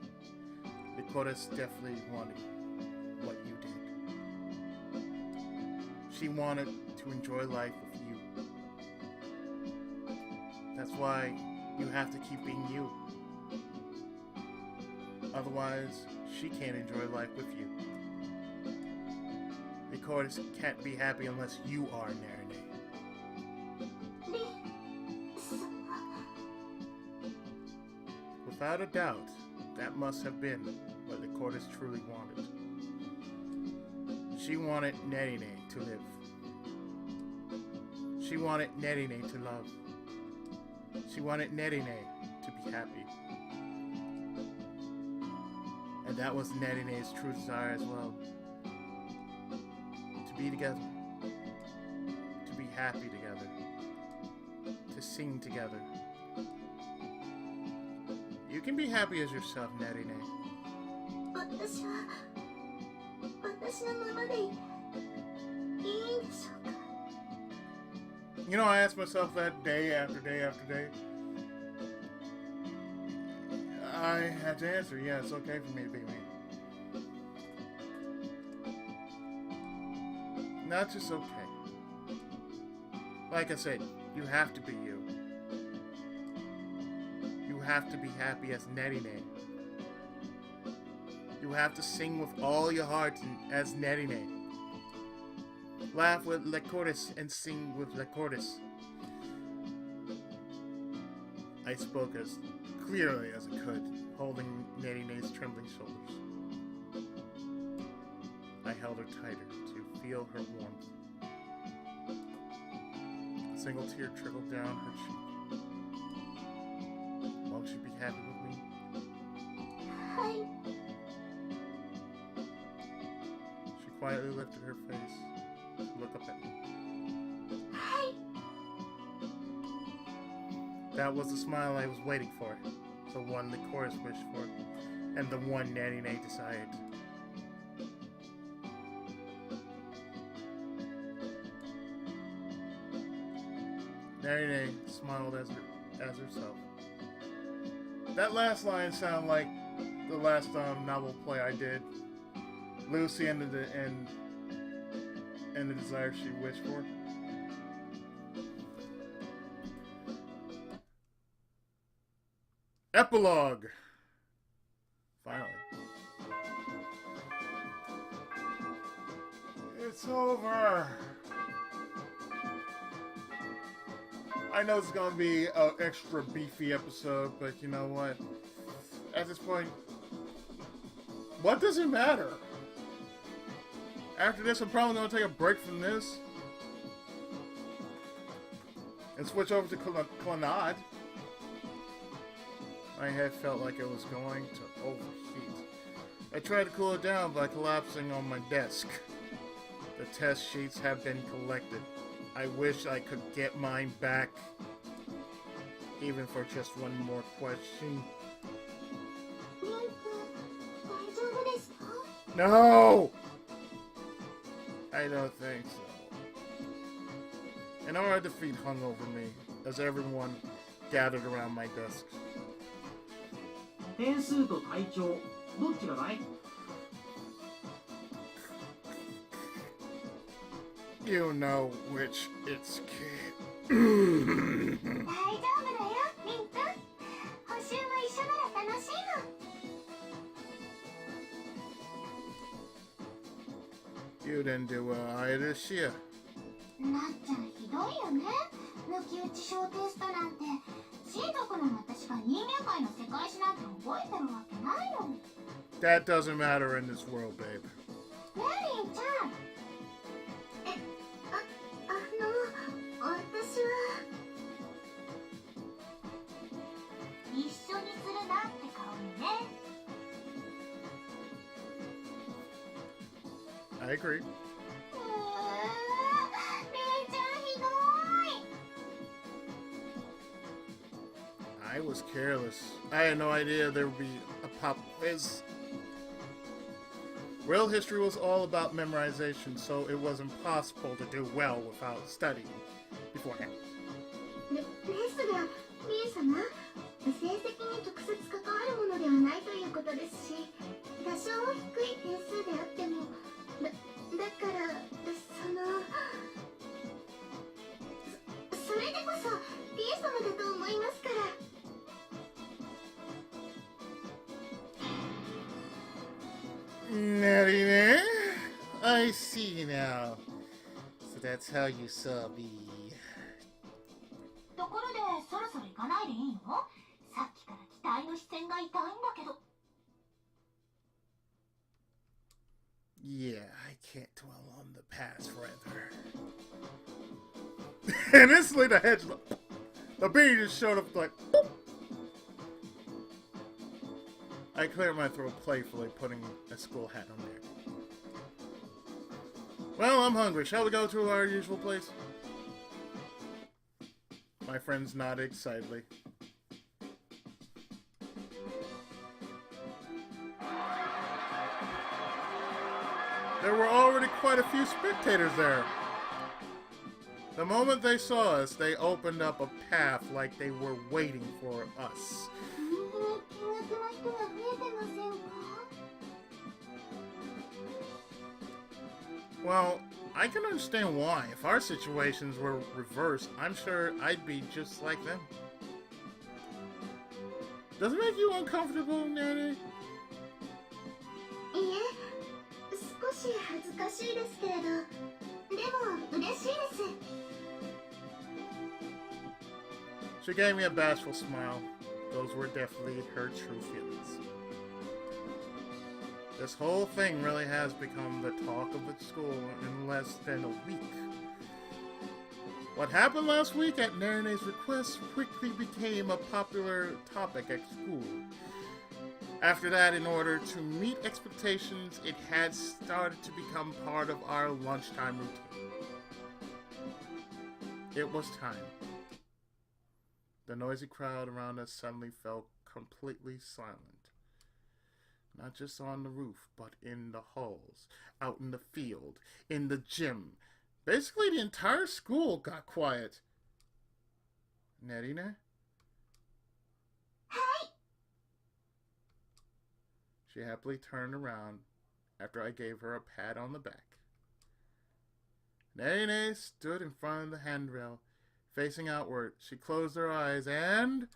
S1: Ikoris definitely wanted what you did. She wanted to enjoy life with you. That's why you have to keep being you. Otherwise, she can't enjoy life with you. Ikoris can't be happy unless you are, Nerine. Without a doubt, that must have been what the Ikoris truly wanted. She wanted Nerine to live. She wanted Nerine to love. She wanted Nerine to be happy. And that was Nerine's true desire as well. To be together. To be happy together. To sing together. You can be happy as yourself, Nerine.
S2: 私のままでいいんでしょうか。
S1: You know, I asked myself that day after day after day. I had to answer, yeah, it's okay for me to be me. Not just okay. Like I said, you have to be you. You have to be happy as Nerine. You have to sing with all your heart as Nerine. Laugh with Ikoris and sing with Ikoris. I spoke as clearly as I could, holding Nerine's trembling shoulders. I held her tighter to feel her warmth. A single tear trickled down her cheek. Won't you be happy with me?
S2: はい。
S1: She quietly lifted her face to look up at me.
S2: はい。
S1: That was the smile I was waiting for, the one the chorus wished for, and the one Nerine desired. Nerine smiled as herself. That last line sounded like the last novel play I did. Lucy and the desire she wished for. Epilogue. Finally. It's over. I know it's gonna be an extra beefy episode, but you know what? At this point, what does it matter? After this, I'm probably gonna take a break from this and switch over to Clannad. My head felt like it was going to overheat. I tried to cool it down by collapsing on my desk. The test sheets have been collected. I wish I could get mine back, even for just one more question. No! I don't think so. An aura of defeat hung over me as everyone gathered around my desk.
S5: 点数と体調どっちがだい
S1: You know which it's kid.
S2: 大丈夫だよ、リンくん。補習も一緒なら楽しいの。
S1: You didn't do well either, Shia.
S2: なっちゃんひどいよね。抜き打ち小テストなんて。シード君の私が人間界の世界史なんて覚えてるわけないの。
S1: That doesn't matter in this world, babe.
S2: ねえ、リンちゃん。私は一緒にするなって顔にね。
S1: I agree.
S2: リンちゃんひどい。
S1: I was careless. I had no idea there would be a pop quiz. Real history was all about memorization, so it was impossible to do well without studying beforehand.
S2: ですが、リン様、成績に直接関わるものではないということですし、多少低い点数であっても、だからそれでこそリン様だと思いますから。
S1: Nerine, I see now. So that's how you saw me.
S2: ところで、そろそろ行かないでいいの？さっきから期待の視線が痛いんだけど。
S1: Yeah, I can't dwell on the past forever. And instantly the bee just showed up like, boop. I cleared my throat playfully, putting a school hat on there. Well, I'm hungry. Shall we go to our usual place? My friends nodded excitedly. There were already quite a few spectators there. The moment they saw us, they opened up a path like they were waiting for us. Well, I can understand why. If our situations were reversed, I'm sure I'd be just like them. Does it make you uncomfortable, Nerine?
S2: いいえ、少し恥ずかしいですけれど、でも嬉しいです。
S1: She gave me a bashful smile. Those were definitely her true feelings. This whole thing really has become the talk of the school in less than a week. What happened last week at Narine's request quickly became a popular topic at school. After that, in order to meet expectations, it had started to become part of our lunchtime routine. It was time. The noisy crowd around us suddenly fell completely silent. Not just on the roof, but in the halls, out in the field, in the gym. Basically, the entire school got quiet. Nerine?
S2: はい。
S1: She happily turned around after I gave her a pat on the back. Nerine stood in front of the handrail, facing outward. She closed her eyes and...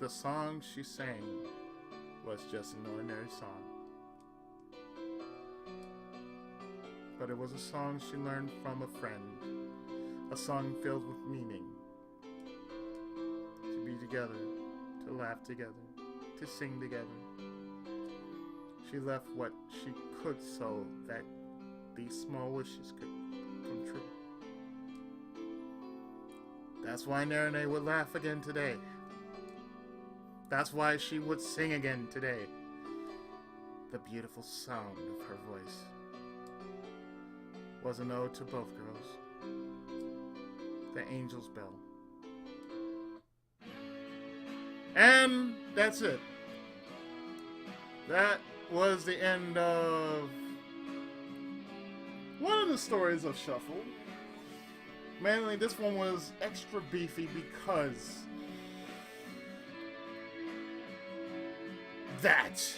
S1: the song she sang was just an ordinary song. But it was a song she learned from a friend. A song filled with meaning. To be together, to laugh together, to sing together. She left what she could so that these small wishes could come true. That's why Nerine would laugh again today. That's why she would sing again today. The beautiful sound of her voice was an ode to both girls. The angel's bell. And that's it. That was the end of one of the stories of Shuffle. Mainly this one was extra beefy because that.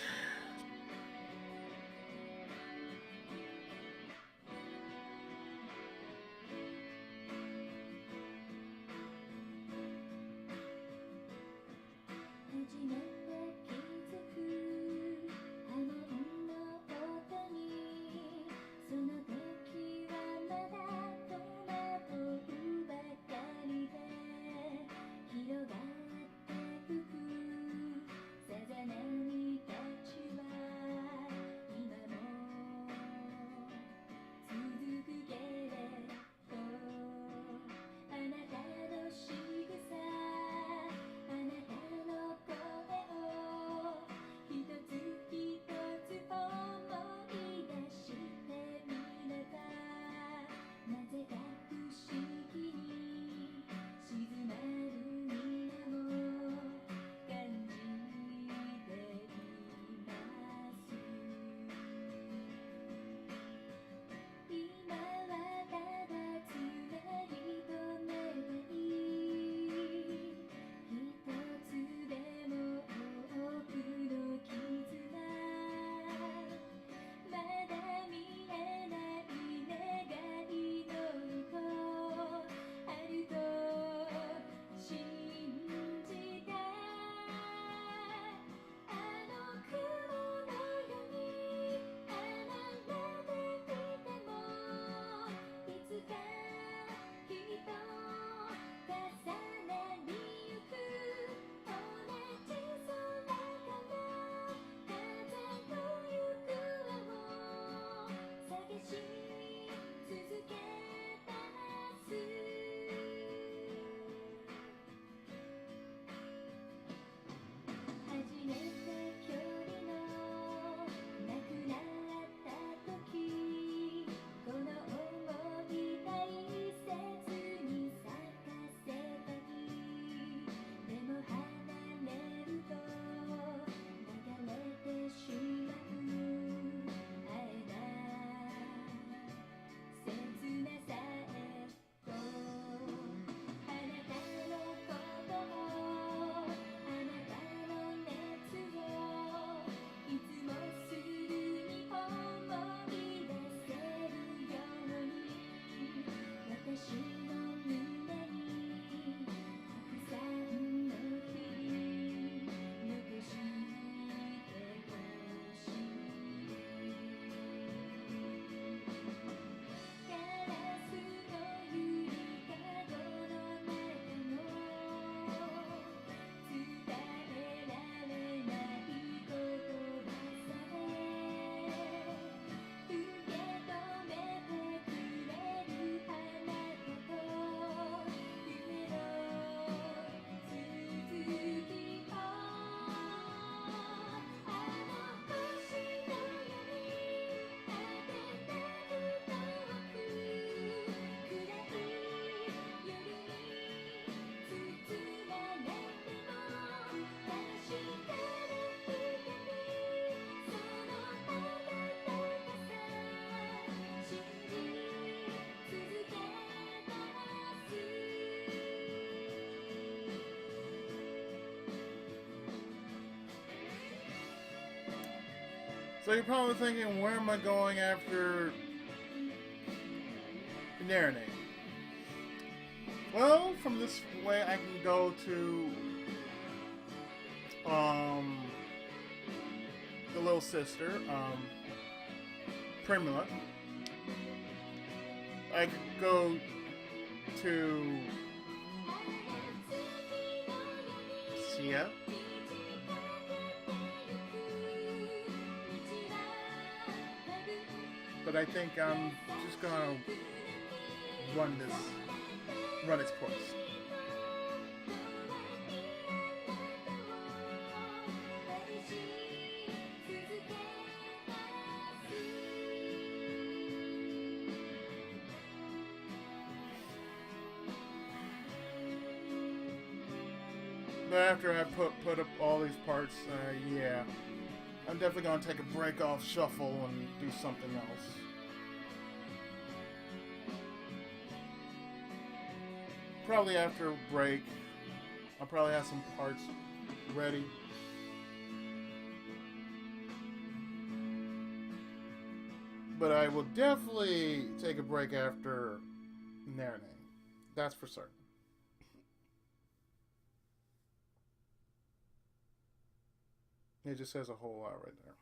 S1: So you're probably thinking, where am I going after Nerine? Well, from this way I can go to the little sister, Primula. I could go to Sia. But I think I'm just gonna run its course. But after I put up all these parts, yeah, I'm definitely gonna take a break off Shuffle and do something else. Probably after a break, I'll probably have some parts ready. But I will definitely take a break after Nerine. That's for certain. It just says a whole lot right there.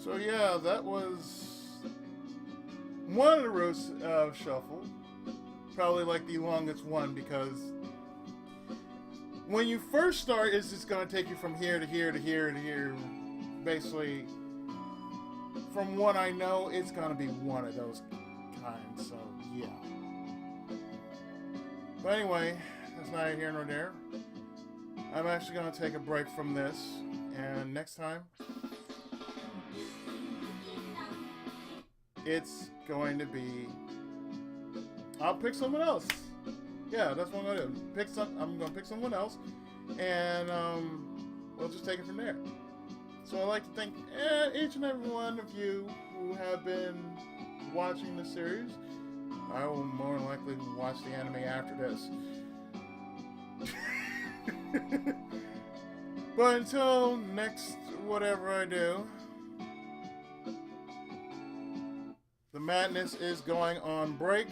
S1: So yeah, that was one of the routes of Shuffle. Probably like the longest one, because when you first start, it's just going to take you from here to here to here to here. Basically, from what I know, it's going to be one of those kinds, so yeah. But anyway, that's neither here nor there. I'm actually going to take a break from this, and next time, it's going to be... I'll pick someone else. Yeah, that's what I'm going to do. I'm going to pick someone else, and we'll just take it from there. So I'd like to thank each and every one of you who have been watching the series. I will more than likely watch the anime after this. But until next whatever I do, the madness is going on break,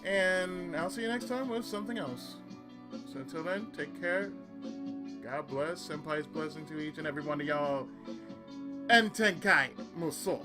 S1: and I'll see you next time with something else. So until then, take care. God bless. Senpai's blessing to each and every one of y'all. And Tenkai Muso.